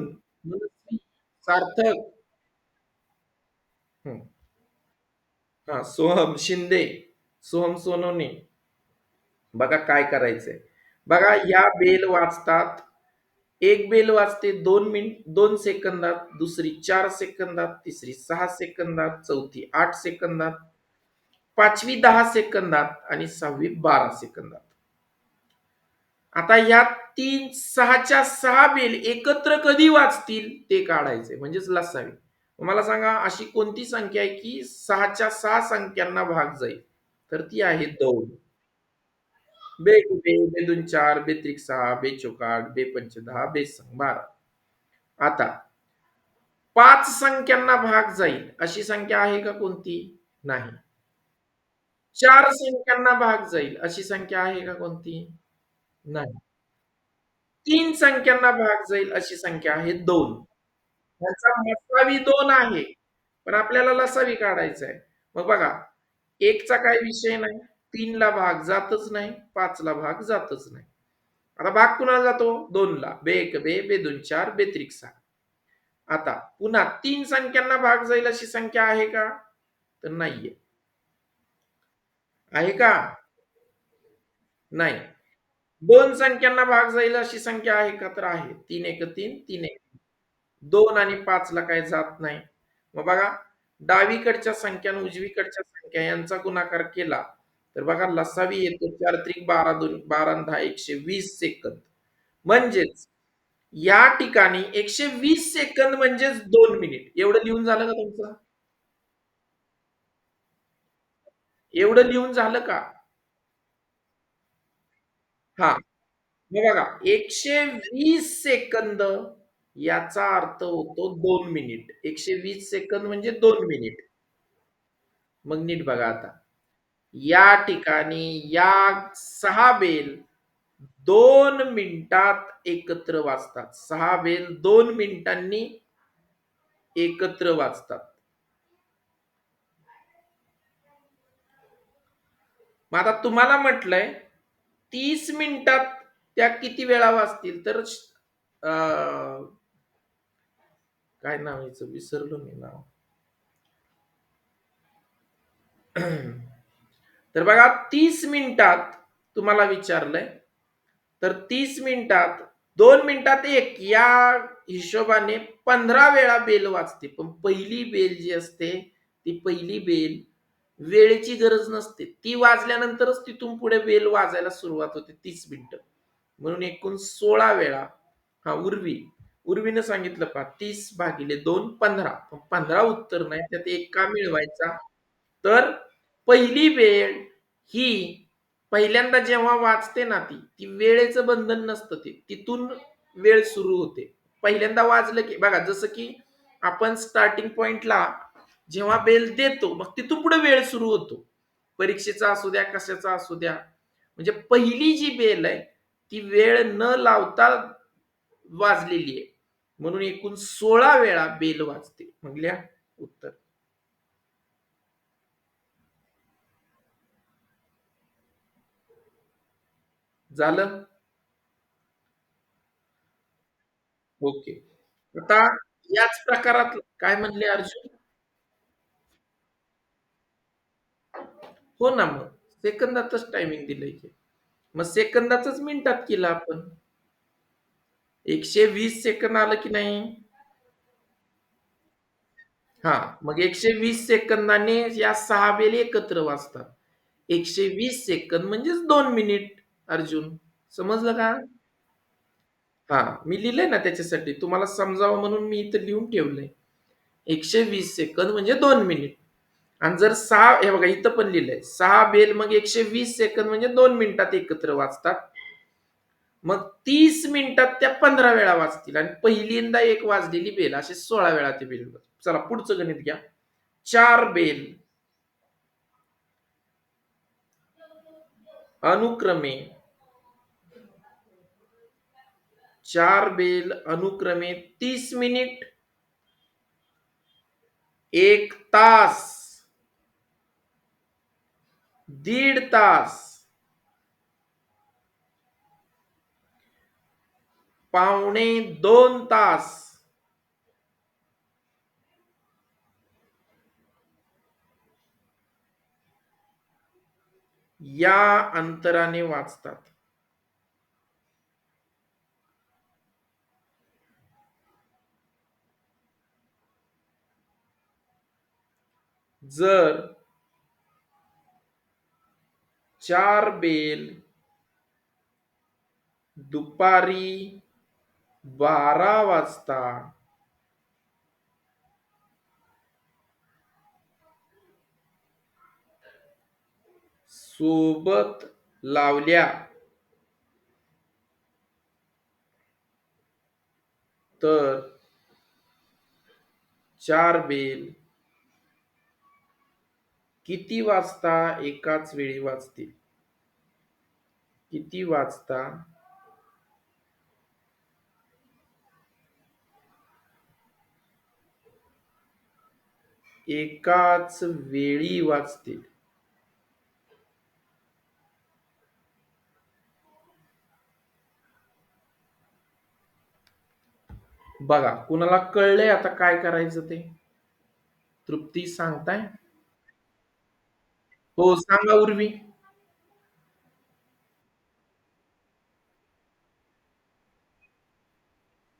A: मनस्वी, सार्थक. हं. हां, सोहम शिंदे, सोहम सोनवणे. बघा काय करायचंय. बघा या बेल वाजतात. एक बेल वाजते 2 सेकंदात, दुसरी 4 सेकंदात, तिसरी 6 सेकंदात, चौथी 8 सेकंदात, पाचवी 10 सेकंदात आणि सहावी 12 सेकंदात. आता या 6च्या 6 बेल एकत्र कधी वाजतील ते काढायचे म्हणजेच लसावी. मला सांगा अशी कोणती संख्या आहे की 6च्या 6 संख्यांना भाग जाईल? तर ती आहे 2. बेक बे, बेदून 4, बेत्रिक 6, बेचोक 8, बेपंच 10, बेसंग 12. आता 5 संख्यांना भाग जाईल अशी संख्या आहे का कोणती? नाही. 4 संख्यांना भाग जाईल अशी संख्या आहे का कोणती? नाही. 3 संख्यांना भाग जाईल अशी संख्या आहे 2. ह्याचा लसावी 2 आहे. पण आपल्याला लसावी काढायचा आहे. मग बघा 1चा काही विषय नाही. 3ला भाग जातच नाही. 5ला भाग जातच नाही. आता भाग कुणाला जातो? 2ला. बे 1 बे, बे 2 4, बेत्रिक 6. आता पुन्हा 3 संख्यांना भाग जाईल अशी संख्या आहे का? तर नाहीये. आहे का? नाही. 2 संख्यांना भाग जाईल अशी संख्या आहे का? तर आहे. 3 1 3, 3 1. 2 आणि 5ला काही जात नाही. मग बघा डावीकडच्या संख्या आणि उजवीकडच्या संख्या यांचा गुणाकार केला तर बघा लसावी येतो 4 त्रिक 12 2 12 आणि 10 120 सेकंद. म्हणजेच या ठिकाणी 120 सेकंद म्हणजेच 2 मिनिट. एवढं लिहून झालं का तुमचं? एवढं लिहून झालं का? हां. मग बघा 120 सेकंद याचा अर्थ होतो 2 मिनिट. 120 सेकंद म्हणजे 2 मिनिट. मग नीट बघा आता. या ठिकाणी या 6 बेल 2 मिनिटात एकत्र वाजतात. 6 बेल 2 मिनिटांनी एकत्र वाजतात. मग आता तुम्हाला म्हटलंय 30 मिनिटात त्या किती वेळा वाजतील? तर काय नाव याचं विसरलो मी नाव. तर बघा 30 मिनिटात तुम्हाला विचारलंय तर 30 मिनिटात 2 मिनिटात एक या हिशोबाने 15 वेळा बेल वाजते. पण पहिली बेल जी असते ती पहिली बेल वेळेची गरज नसते. ती वाजल्यानंतरच तिथून पुढे बेल वाजायला सुरुवात होते 30 मिनिटं. म्हणून एकूण 16 वेळा. हा उर्वीनं सांगितलं पहा 30 भागिले 2 15. 15 उत्तर नाही त्यात एक का मिळवायचा? तर पहिली वेळ ही पहिल्यांदा जेव्हा वाचते ना ती वेळेचं बंधन नसतं ते. तिथून वेळ सुरू होते. पहिल्यांदा वाजलं की बघा जसं की आपण स्टार्टिंग पॉइंटला जेव्हा बेल देतो मग तिथून पुढे वेळ सुरू होतो. परीक्षेचा असू द्या, कशाचा असू द्या. म्हणजे पहिली जी बेल आहे ती वेळ न लावता वाजलेली आहे. म्हणून एकूण 16 वेळा बेल वाजते. मग लिहा उत्तर. झालं? ओके. आता याच प्रकारात काय म्हणले अर्जुन? हो ना मग. सेकंदातच टायमिंग दिलंय की. मग सेकंदाचंच मिनिटात केलं आपण. 120 सेकंद आलं की नाही? हां. मग 120 सेकंदाने या 6 बेल एकत्र वाजतात. 120 सेकंद म्हणजेच 2 मिनिट अर्जुन. समजलं का? हां. मी लिहिलंय ना त्याच्यासाठी. तुम्हाला समजावं म्हणून मी इथं लिहून ठेवलंय. 120 सेकंद म्हणजे 2 मिनिट. आणि जर 6 हे बघा इथं पण लिहिलंय. 6 बेल मग 120 सेकंद म्हणजे 2 मिनिटात एकत्र वाजतात. मग 30 मिनिटात त्या 15 वेळा वाजतील आणि पहिल्यांदा एक वाजलेली बेल असे 16 वेळा ते बेल. चला पुढचं गणित घ्या. 4 बेल अनुक्रमे 4 बेल अनुक्रमे 30 मिनिट, 1 तास, दीड तास 2.25 तास या अंतराने वाचतात. जर 4 बेल दुपारी 12 वाजता सोबत लावल्या तर 4 बेल किती वाजता एकाच वेळी वाजतील? किती वाजता एकाच वेळी वाजतील? बघा, कुणाला कळलंय आता काय करायचं ते? तृप्ती सांगताय? हो, सांगा उर्वी.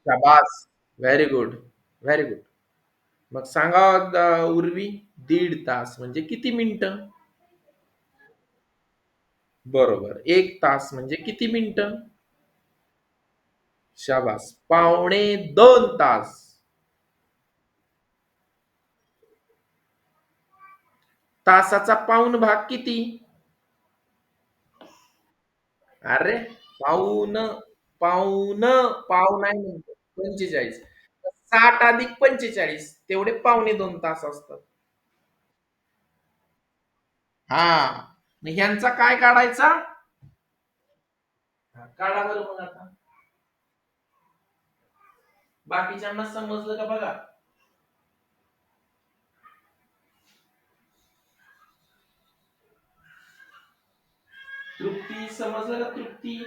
A: शाबास. Very good. Very good. मग सांगा उर्वी. 1.5 तास म्हणजे किती मिनिटं? बरोबर. 1 तास म्हणजे किती मिनिटं? शाबास. 2.25 तास. तासाचा पाऊण भाग किती? अरे, पाऊण पाऊण पाव नाही म्हणतो. 45. 60 + 45 तेवढे 2.25 तास असतात. हा. मग ह्यांचा काय काढायचा? हा, काढा बरं मग आता. बाकीच्यांना समजलं का बघा. तृप्ती समजलं का तृप्ती?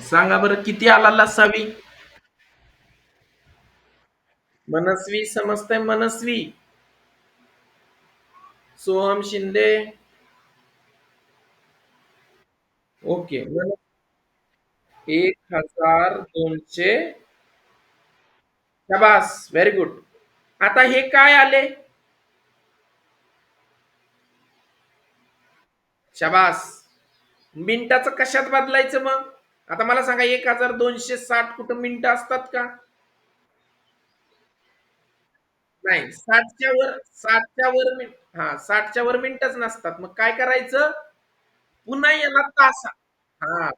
A: सांगा बरं किती आला लसावी? मनस्वी समजतंय? मनस्वी. सोहम शिंदे. ओके. 1200. शाबास. Very good. आता हे काय आले? शाबास. मिनिटाचं कशात बदलायचं मग? आता मला सांगा, 1260 कुठं मिनिटं असतात का? नाही, 60च्या वर मिनिटच नसतात. मग काय करायचं? पुन्हा याला तासा. हा,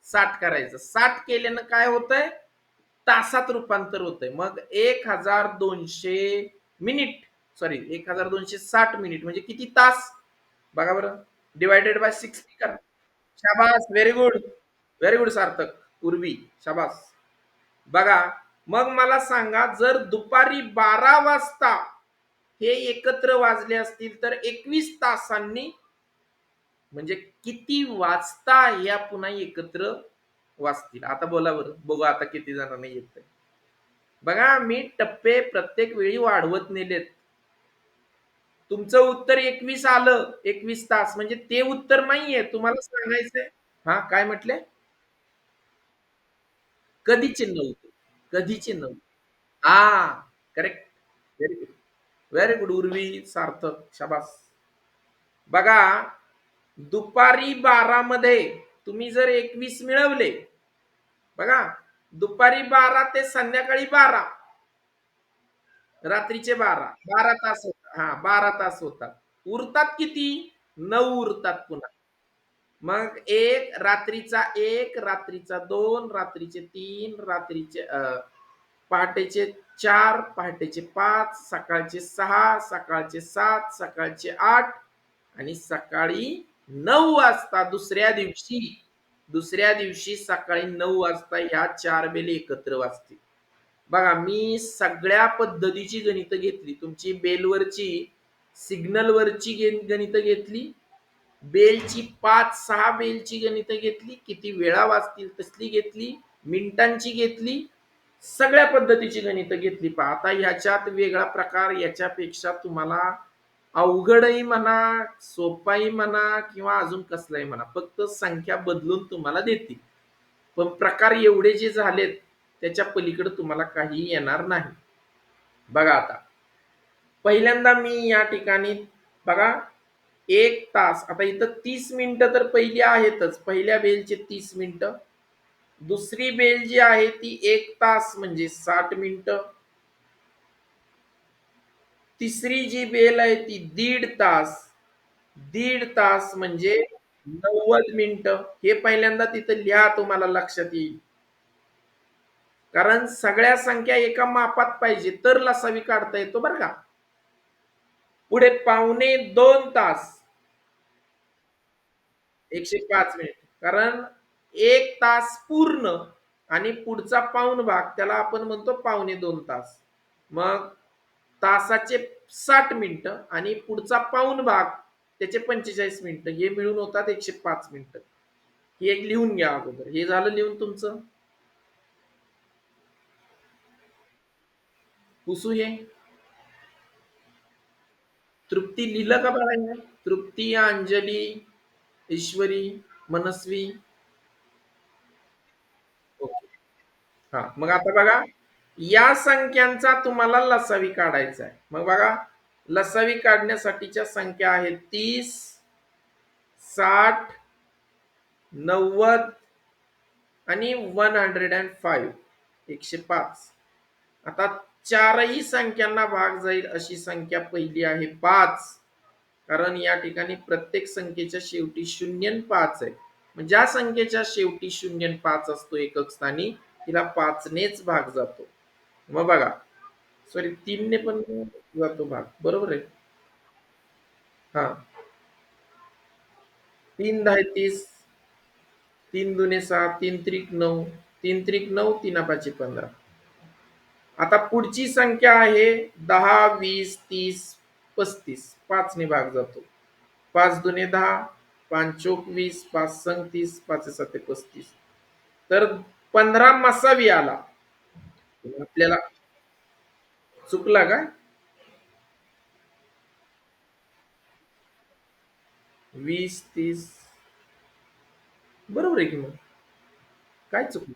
A: 60 करायचं. 60 केल्यानं काय होतंय? तासात रूपांतर होतंय. मग 1200 मिनिट, सॉरी, 1260 मिनिट म्हणजे किती तास? बघा बरं. डिवायडेड बाय 60 करा. शाबास. Very good. व्हेरी गुड सार्थक. पूर्वी. शाबास. बघा, मग मला सांगा, जर दुपारी 12 वाजता हे एकत्र वाजले असतील तर 21 तासांनी म्हणजे किती वाजता या पुन्हा एकत्र वाजतील? आता बोला बरं. बघू आता किती जणांना येतंय. बघा, मी टप्पे प्रत्येक वेळी वाढवत नेलेत. तुमचं उत्तर 21 आलं. 21 तास म्हणजे ते उत्तर नाहीये. तुम्हाला सांगायचंय. हा, काय म्हटले? कधीचे 9. कधीचे 9. हा, correct. Very good. Very good Urvi, Sarthak. शाबास. बघा, दुपारी 12 मध्ये तुम्ही जर 21 मिळवले, बघा, दुपारी 12 ते संध्याकाळी 12, रात्रीचे 12, 12 तास होतात. हा, 12 तास होतात. उरतात किती? 9 उरतात पुन्हा. मग एक रात्रीचा, एक रात्रीचा 2, रात्रीचे 3, रात्रीचे पहाटेचे 4, पहाटेचे 5, सकाळचे 6, सकाळचे 7, सकाळचे 8 आणि सकाळी 9 वाजता दुसऱ्या दिवशी सकाळी 9 वाजता ह्या 4 बेल एकत्र वाजतील. बघा, मी सगळ्या पद्धतीची गणित घेतली. तुमची बेलवरची, सिग्नलवरची गणित घेतली, बेलची 5-6 बेलची गणित घेतली, किती वेळा वाजतील तसली घेतली, मिनिटांची घेतली, सगळ्या पद्धतीची गणित घेतली. पहा आता ह्याच्यात वेगळा प्रकार, याच्यापेक्षा तुम्हाला अवघडही म्हणा, सोपाही म्हणा किंवा अजून कसलाही म्हणा, फक्त संख्या बदलून तुम्हाला देतील. पण प्रकार एवढे जे झालेत त्याच्या पलीकडे तुम्हाला काही येणार नाही. बघा आता पहिल्यांदा मी या ठिकाणी बघा 1 तास, आता इथं 30 मिनिटं तर पहिली आहेतच, पहिल्या बेलचे 30 मिनिटं. दुसरी बेल जी आहे ती 1 तास म्हणजे 60 मिनिटं. तिसरी जी बेल आहे ती 1.5 तास, 1.5 तास म्हणजे 90 मिनिटं. हे पहिल्यांदा तिथं लिहा, तुम्हाला लक्षात येईल. कारण सगळ्या संख्या एका मापात पाहिजे तर लसावी काढता येतो बरं का. पुढे 1.25 तास, 105 मिनिट. कारण 1 तास पूर्ण आणि पुढचा पाऊण भाग त्याला आपण म्हणतो 1.25 तास. मग तासाचे 60 मिनिटं आणि पुढचा पाऊण भाग त्याचे 45 मिनिटं, हे मिळून होतात 105 मिनिटं. हे एक लिहून घ्या अगोदर. हे झालं लिहून तुमचं. पुसू हे. तृप्ती लिहिलं का बाळांनो? तृप्ती, अंजली, ईश्वरी, मनस्वी. ओके. हा, मग आता बघा, या संख्यांचा तुम्हाला लसावी काढायचा आहे. मग बघा, लसावी काढण्यासाठीच्या संख्या आहेत 30, 60, 90 आणि 105, 105. आता चारही संख्यांना भाग जाईल अशी संख्या पहिली आहे 5. कारण या ठिकाणी प्रत्येक संख्येच्या शेवटी 0 आणि 5 आहे. म्हणजे ज्या संख्येच्या शेवटी 0 आणि 5 असतो एकक स्थानी, तिला 5 नेच भाग जातो. मग बघा, सॉरी 3 ने पण जातो भाग, बरोबर आहे. हा, 3 10 30, 3 दुने 6, 3 त्रिक 9, 3 त्रिक 9, 3 पाची 15. आता पुढची संख्या आहे 10, 20, 30, 35. 5 ने भाग जातो. 5 दुने 10, 5 चोक 20, 5 संग 30, 5 7 35. तर 15 मसावी आला. आपल्याला चुकला का? 20, 30 बरोबर आहे की. मग काय चुकलं?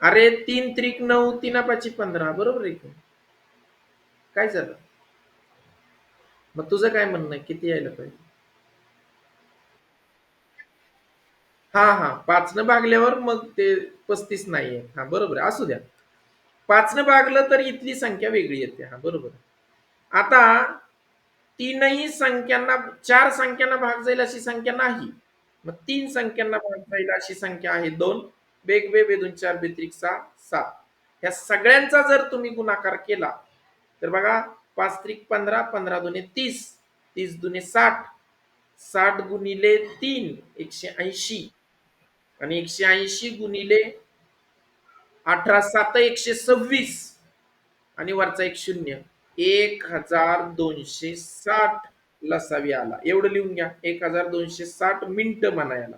A: अरे 3 त्रिक 9, 3 पाची 15 बरोबर आहे की. काय झालं? मग तुझं काय म्हणणं आहे, किती यायला पाहिजे? हा हा, 5 न भागल्यावर मग ते 35 नाहीये. हा बरोबर आहे, असू द्या. 5 न भागलं तर इथली संख्या वेगळी येते. हा बरोबर आहे. आता तीनही संख्यांना, 4 संख्यांना भाग जाईल अशी संख्या नाही. मग 3 संख्यांना भाग जाईल अशी संख्या आहे 2. बेग बे बेदून 4 बेत्रिक 6, 7. या सगळ्यांचा जर तुम्ही गुणाकार केला तर बघा, 5 त्रिक 15, 15 दुने 30, 30 दुने 60, 60 गुणिले 3, 180 आणि 180 गुणिले 18 7 126 आणि वरचा एक शून्य, 1260 लसावी आला. एवढं लिहून घ्या. 1260 मिनिटं म्हणायला.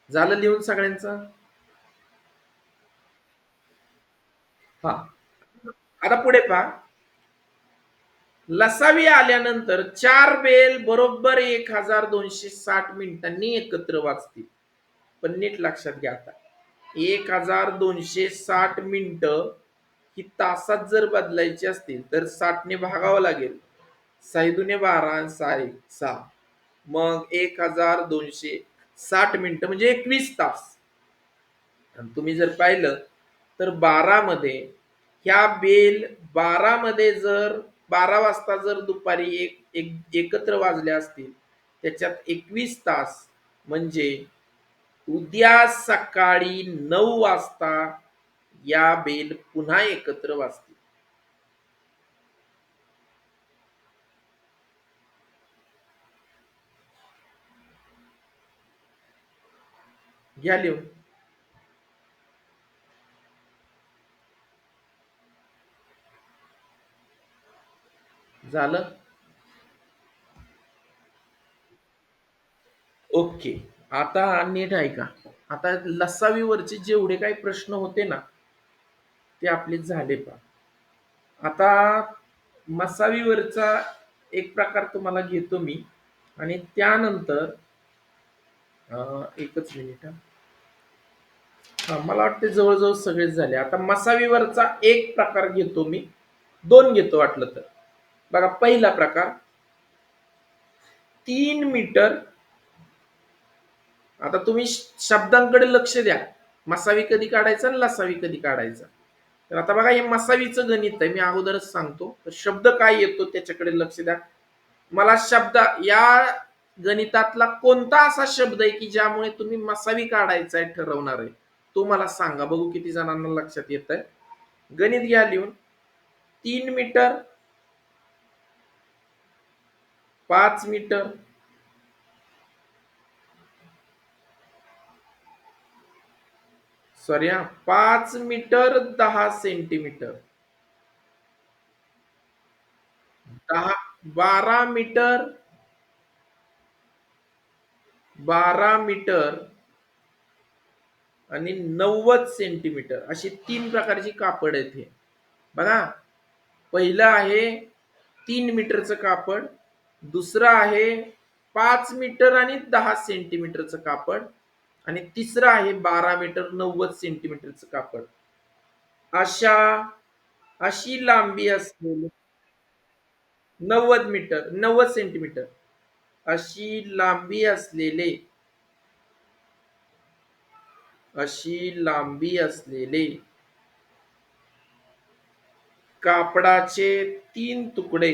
A: झालं लिहून सगळ्यांचं? हा, आता पुढे पहा. लसावी आल्यानंतर 4 बेल बरोबर 1260 मिनिटांनी एकत्र वाजतील. पण नीट लक्षात घ्या, आता 1260 मिनिटं ही तासात जर बदलायची असतील तर 60 ने भागावं लागेल. 6 दुने 12 आणि 6 मग 1260 मिनिटं म्हणजे 21 तास. आणि तुम्ही जर पाहिलं तर 12 मध्ये ह्या बेल 12 मध्ये जर 12 वाजता जर दुपारी एकत्र वाजले असतील, त्याच्यात 21 तास म्हणजे उद्या सकाळी 9 वाजता या बेल पुन्हा एकत्र वाजतील. घ्या लिहून. झालं? ओके. आता नीट ऐका. आता लसावीवरचे जेवढे काही प्रश्न होते ना, ते आपले झाले पहा. आता मसावीवरचा एक प्रकार तुम्हाला घेतो मी आणि त्यानंतर एकच मिनिट हा. मला वाटते जवळजवळ सगळेच झाले. आता मसावीवरचा एक प्रकार घेतो मी, दोन घेतो वाटलं तर. बघा पहिला प्रकार 3 मीटर. आता तुम्ही शब्दांकडे लक्ष द्या. मसावी कधी काढायचा आणि लसावी कधी काढायचा. तर आता बघा हे मसावीचं गणित आहे, मी अगोदरच सांगतो. तर शब्द काय येतो त्याच्याकडे लक्ष द्या. मला शब्द या गणितातला कोणता असा शब्द आहे की ज्यामुळे तुम्ही मसावी काढायचा आहे ठरवणार आहे, तो मला सांगा. बघू किती जणांना लक्षात येत आहे. गणित घ्या लिहून. 3 मीटर, 5 मीटर, सॉरी हा, 5 मीटर 10 सेंटीमीटर, 10, 12 मीटर, 12 मीटर आणि 90 सेंटीमीटर अशी 3 प्रकारची कापड आहेत हे. बघा, पहिलं आहे 3 मीटरचं कापड, दुसरं आहे 5 मीटर आणि 10 सेंटीमीटरचं कापड आणि तिसरं आहे 12 मीटर 90 सेंटीमीटरचं कापड. अशा अशी लांबी असलेले 90 मीटर 90 सेंटीमीटर अशी लांबी असलेले अशी लांबी असलेले, कापडाचे 3 तुकडे,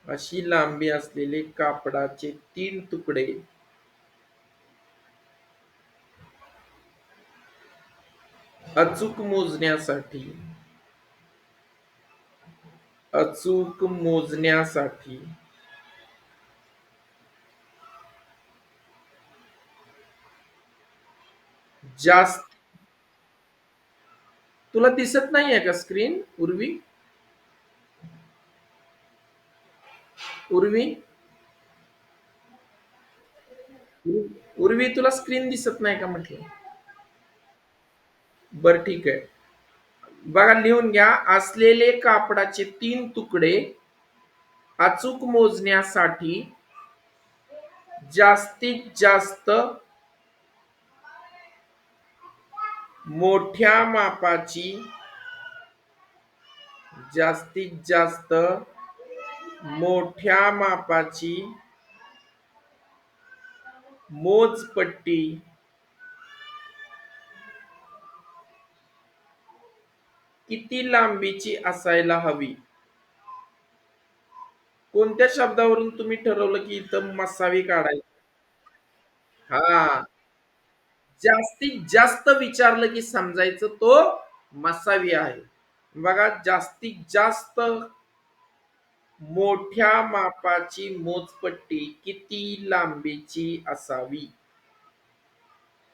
A: अशी लांबी असलेले कापडाचे 3 तुकडे अचूक मोजण्यासाठी अचूक मोजण्यासाठी जास्त. तुला दिसत नाहीये का स्क्रीन उर्वी? उर्वी, उर्वी तुला स्क्रीन दिसत नाही का म्हटलं? बरं ठीक आहे. बघा लिहून घ्या. असलेले कापडाचे 3 तुकडे अचूक मोजण्यासाठी जास्तीत जास्त मोठ्या मापाची जास्तीत जास्त मोठ्या मापाची मोजपट्टी किती लांबीची असायला हवी? कोणत्या शब्दावरून तुम्ही ठरवलं की इथं मसावी काढायची? हा, जास्तीत जास्त विचारलं की समजायचं तो मसावी आहे. बघा, जास्तीत जास्त मोठ्या मापाची मोजपट्टी किती लांबीची असावी?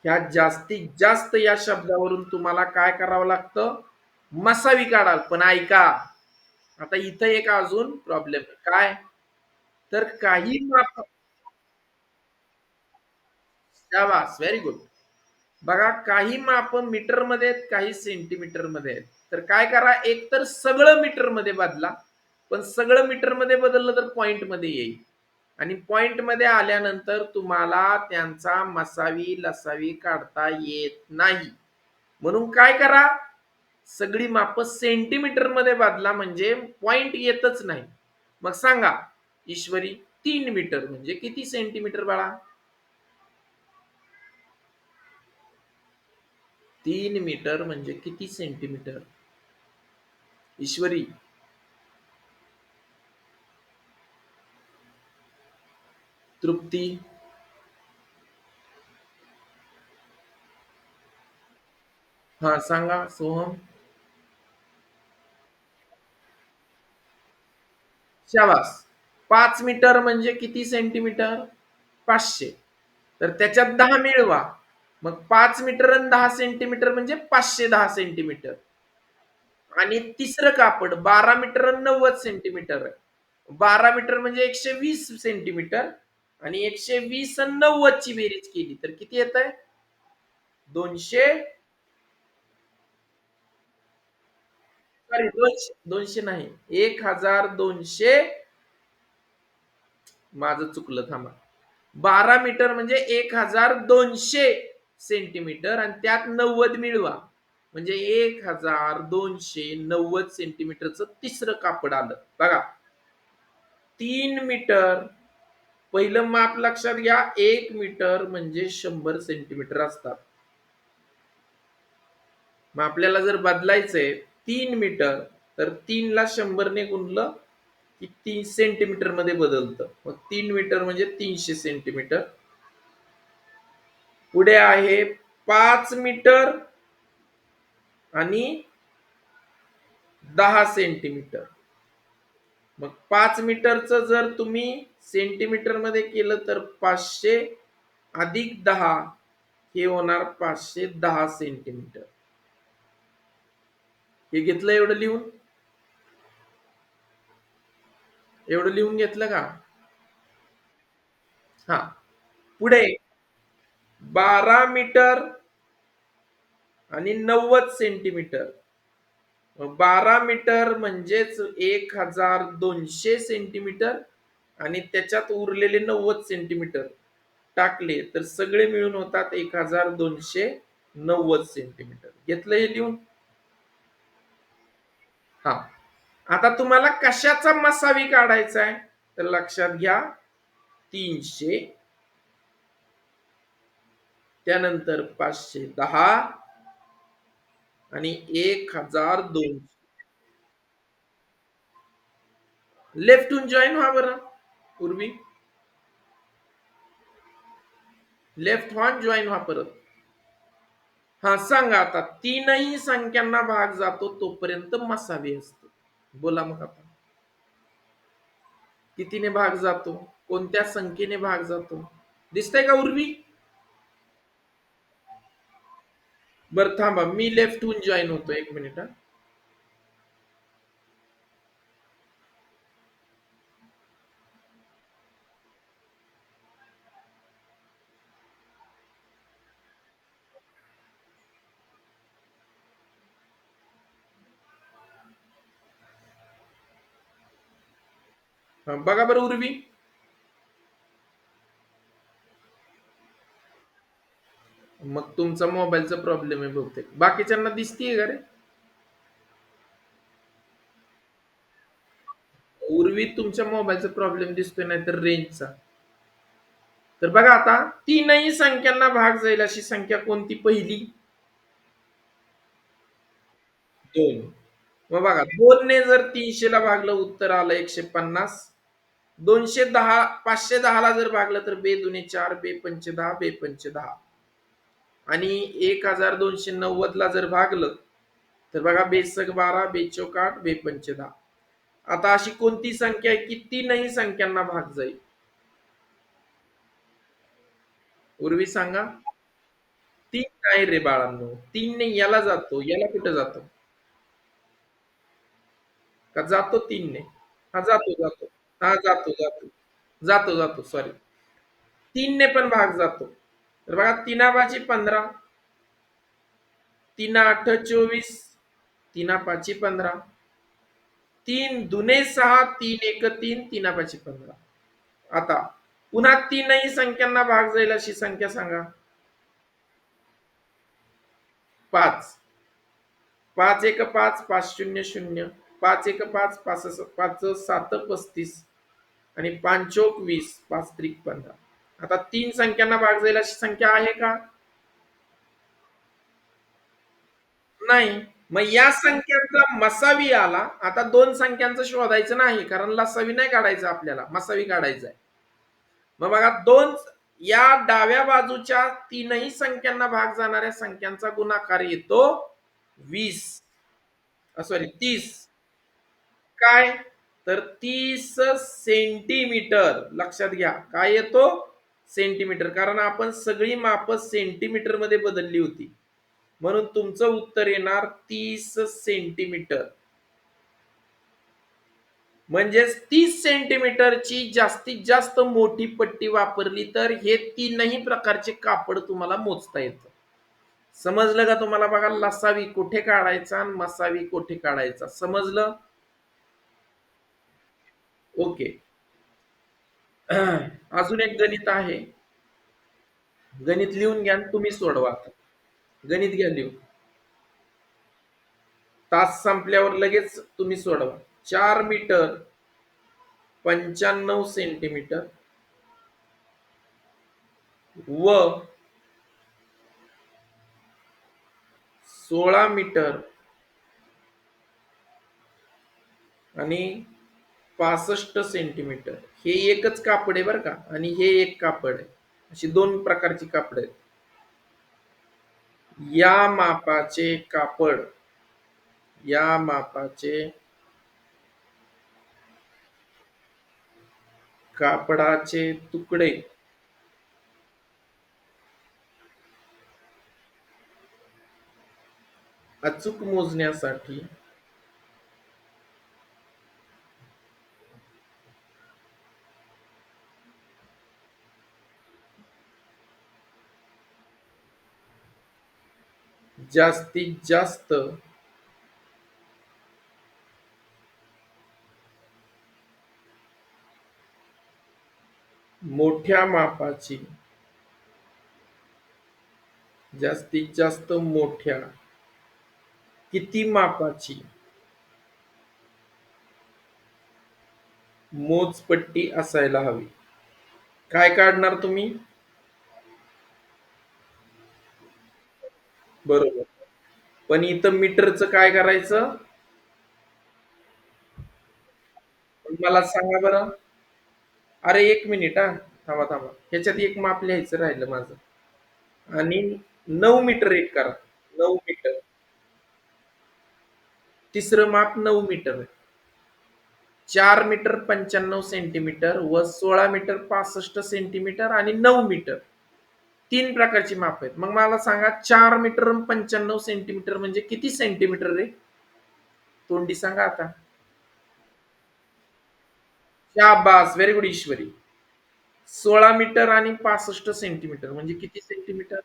A: ह्या जास्तीत जास्त या शब्दावरून तुम्हाला काय करावं लागतं? मसावी काढाल. पण ऐका, आता इथं एक अजून प्रॉब्लेम काय, तर काही माप. शाबास, व्हेरी गुड. बघा, काही माप मीटर मध्ये आहेत, काही सेंटीमीटर मध्ये आहेत. तर काय करा, एक तर सगळं मीटर मध्ये बदला. पण सगळं मीटर मध्ये बदललं तर पॉइंट मध्ये येईल आणि पॉइंट मध्ये आल्यानंतर तुम्हाला त्यांचा मसावी लसावी काढता येत नाही. म्हणून काय करा, सगळी माप सेंटीमीटर मध्ये बदला म्हणजे पॉइंट येतच नाही. मग सांगा ईश्वरी, 3 मीटर म्हणजे किती सेंटीमीटर बाळा? 3 मीटर म्हणजे किती सेंटीमीटर ईश्वरी? तृप्ती. हा सांगा सोहम. शाबास. 5 मीटर म्हणजे किती सेंटीमीटर? 500. तर त्याच्यात 10 मिळवा. मग 5 मीटर आणि 10 सेंटीमीटर म्हणजे 510 सेंटीमीटर. आणि तिसरं कापड 12 मीटर आणि 90 सेंटीमीटर आहे. 12 मीटर म्हणजे 120 सेंटीमीटर. आणि 120 आणि 90 ची बेरीज केली तर किती येत आहे? 200. सॉरी, 200. 200 नाही, 1200. माझं चुकलं, थांबा. 12 मीटर म्हणजे 1200 सेंटीमीटर आणि त्यात 90 मिळवा. म्हणजे 1290 सेंटीमीटरचं तिसरं कापड आलं बघा. 3 मीटर. पहिलं माप लक्षात घ्या. 1 मीटर म्हणजे 100 सेंटीमीटर असतात. मग आपल्याला जर बदलायचंय 3 मीटर, तर 3 ला 100 ने गुणलं की 3 सेंटीमीटर मध्ये बदलतं. मग 3 मीटर म्हणजे 300 सेंटीमीटर. पुढे आहे 5 मीटर आणि 10 सेंटीमीटर. मग 5 मीटरचं जर तुम्ही सेंटीमीटर मध्ये केलं तर 500 अधिक 10 हे होणार 510 सेंटीमीटर. हे घेतलं एवढं लिहून? एवढं लिहून घेतलं का? हा. पुढे 12 मीटर आणि 90 सेंटीमीटर. 12 मीटर म्हणजेच 1200 सेंटीमीटर आणि त्याच्यात उरलेले 90 सेंटीमीटर टाकले तर सगळे मिळून होतात 1290 सेंटीमीटर. घेतलं हे लिहून? हा. आता तुम्हाला कशाचा मसावी काढायचा आहे तर लक्षात घ्या. 300, त्यानंतर 510 आणि 1200. लेफ्टहून जॉईन व्हा बरं पूर्वी. लेफ्ट हॉर्न जॉईन व्हा परत. हा सांगा आता. तीनही संख्यांना भाग जातो तोपर्यंत मसावी असते. बोला मग आता. कितीने भाग जातो? कोणत्या संख्येने भाग जातो? दिसतंय का उर्वी? बरं थांबा, मी लेफ्ट हून जॉईन होतो, 1 मिनिट. बघा बरं उर्वी. मग तुमचा मोबाईलचा प्रॉब्लेम आहे बहुतेक. बाकीच्यांना दिसतीये का रे? उर्वी तुमच्या मोबाईलचा प्रॉब्लेम दिसतोय, नाही तर रेंजचा. तर बघा आता, तीनही संख्यांना भाग जाईल अशी संख्या कोणती पहिली? 2. मग बघा, 2 ने जर 300 ला भागलं उत्तर आलं 150. 210 510 ला जर भागलं तर बे दुने 4, बे पंचे 10, बे पंचे 10. आणि 1290 ला जर भागलं तर बघा, बेसक 12, बेचोक 8, बेपंचे 10. आता अशी कोणती संख्या आहे की तीनही संख्यांना भाग जाईल? उर्वी सांगा. 3 नाही रे बाळांनो. 3 ने याला जातो. याला कुठे जातो? का जातो 3 ने? हा जातो जातो. हा जातो जातो. जातो जातो, सॉरी. 3 ने पण भाग जातो. तर बघा, 3 5 15, 3 8 24, 3 5 15, 3 दुने 6, 3 1 3, 3 5 15. आता पुन्हा तीनही संख्यांना भाग जाईल अशी संख्या सांगा. 5. 5 1 5, 5 0 0, 5 1 5, 5 7 आणि 5 20, 5 3 15. आता 3 संख्यांना भाग जाईल अशी संख्या आहे का? नाही. मग या संख्यांचा मसावी आला. आता 2 संख्यांचं शोधायचं नाही, कारण लसावी नाही काढायचं आपल्याला, मसावी काढायचा आहे. मग बघा दोन, या डाव्या बाजूच्या तीनही संख्यांना भाग जाणाऱ्या संख्यांचा गुणाकार येतो 20, सॉरी 30. काय? तर 30 सेंटीमीटर. लक्षात घ्या काय येतो? सेंटीमीटर. कारण आपण सगळी माप सेंटीमीटर मध्ये बदलली होती, म्हणून तुमचं उत्तर येणार 30 सेंटीमीटर. म्हणजेच 30 सेंटीमीटरची जास्तीत जास्त मोठी पट्टी वापरली तर हे तीनही प्रकारचे कापड तुम्हाला मोजता येतं. समजलं का तुम्हाला? बघा, लसावी कुठे काढायचा आणि मसावी कुठे काढायचा, समजलं? ओके. अजून एक गणित आहे. गणित लिहून घ्या आणि तुम्ही सोडवा. गणित घ्या लिहून. तास संपल्यावर लगेच तुम्ही सोडवा. 4 मीटर 95 सेंटीमीटर व 16 मीटर आणि 65 सेंटीमीटर, हे एकच कापड आहे बरं का, आणि हे एक कापड आहे. अशी दोन प्रकारची कापड आहेत. या मापाचे कापड, या मापाचे कापडाचे तुकडे अचूक मोजण्यासाठी जास्तीत जास्त मोठ्या मापाची, जास्तीत जास्त मोठ्या किती मापाची मोजपट्टी असायला हवी. काय काढणार तुम्ही? बरोबर. पण इथं मीटरचं काय करायचं? मला सांगा बरं. अरे एक मिनिट, हा थांबा थांबा, ह्याच्यात एक माप लिहायचं राहिलं माझं. आणि 9 मीटर एक करा. 9 मीटर. तिसरं माप 9 मीटर आहे. 4 मीटर 95 सेंटीमीटर व 16 मीटर 65 सेंटीमीटर आणि 9 मीटर, तीन प्रकारची माप आहेत. मग मला सांगा 4 मीटर 95 सेंटीमीटर म्हणजे किती सेंटीमीटर रे? तोंडी सांगा आता. शाबास, व्हेरी गुड ईश्वरी. 16 मीटर आणि 65 सेंटीमीटर म्हणजे किती सेंटीमीटर?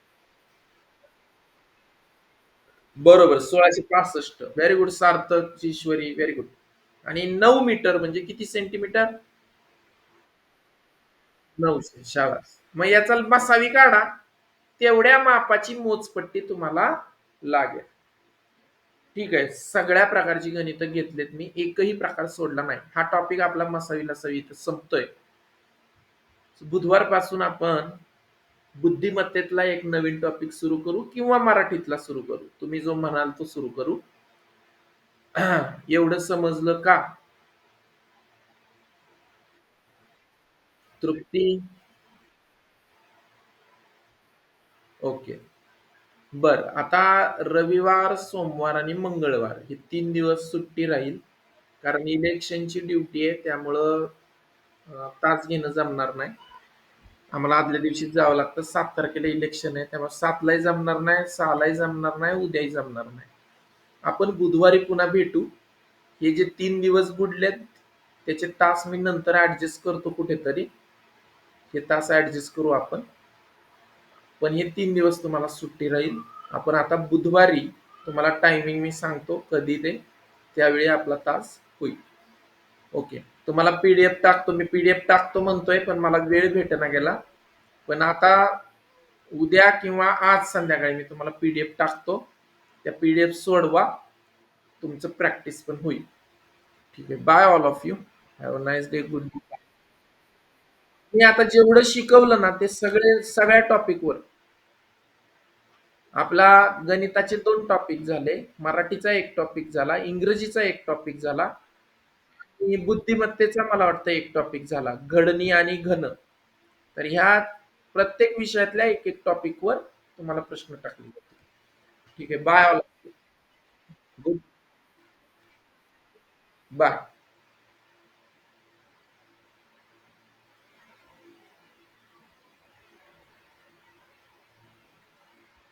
A: बरोबर, 1665. व्हेरी गुड सार्थक, ईश्वरी, व्हेरी गुड. आणि 9 मीटर म्हणजे किती सेंटीमीटर? 900. शाबास. मग याचा मसावी काढा, तेवढ्या मापाची मोजपट्टी तुम्हाला लागेल. ठीक आहे. सगळ्या प्रकारची गणितं घेतलेत मी, एकही प्रकार सोडला नाही. हा टॉपिक आपला मसावी लसावी इथं संपतोय. बुधवारपासून आपण बुद्धिमत्तेतला एक नवीन टॉपिक सुरू करू किंवा मराठीतला सुरू करू, तुम्ही जो म्हणाल तो सुरू करू. एवढं समजलं का? तृप्ती? ओके. बर, आता रविवार सोमवार आणि मंगळवार हे 3 दिवस सुट्टी राहील, कारण इलेक्शनची ड्युटी आहे, त्यामुळं तास घेणं जमणार नाही. आम्हाला आदल्या दिवशी जावं लागतं. 7 तारखेला इलेक्शन आहे, त्यामुळे 7लाही जमणार नाही, 6लाही जमणार नाही, उद्याही जमणार नाही. आपण बुधवारी पुन्हा भेटू. हे जे 3 दिवस बुडलेत त्याचे तास मी नंतर ऍडजस्ट करतो कुठेतरी, हे तास ऍडजस्ट करू आपण. पण हे 3 दिवस तुम्हाला सुट्टी राहील. आपण आता बुधवारी तुम्हाला टायमिंग मी सांगतो कधी ते, त्यावेळी आपला तास होईल. ओके. तुम्हाला पीडीएफ टाकतो, मी पीडीएफ टाकतो म्हणतोय पण मला वेळ भेटेना गेला. पण आता उद्या किंवा आज संध्याकाळी मी तुम्हाला पीडीएफ टाकतो, त्या पीडीएफ सोडवा, तुमचं प्रॅक्टिस पण होईल. ठीक आहे. Bye all of you. Have a nice day. Good. मी आता जेवढं शिकवलं ना ते सगळ्या टॉपिकवर, आपला गणिताचे 2 टॉपिक झाले, मराठीचा एक टॉपिक झाला, इंग्रजीचा एक टॉपिक झाला, आणि बुद्धिमत्तेचा मला वाटतं एक टॉपिक झाला, घडणी आणि घन. तर ह्या प्रत्येक विषयातल्या एक एक टॉपिकवर तुम्हाला प्रश्न टाकले जातील. ठीक आहे. Bye all. Good bye.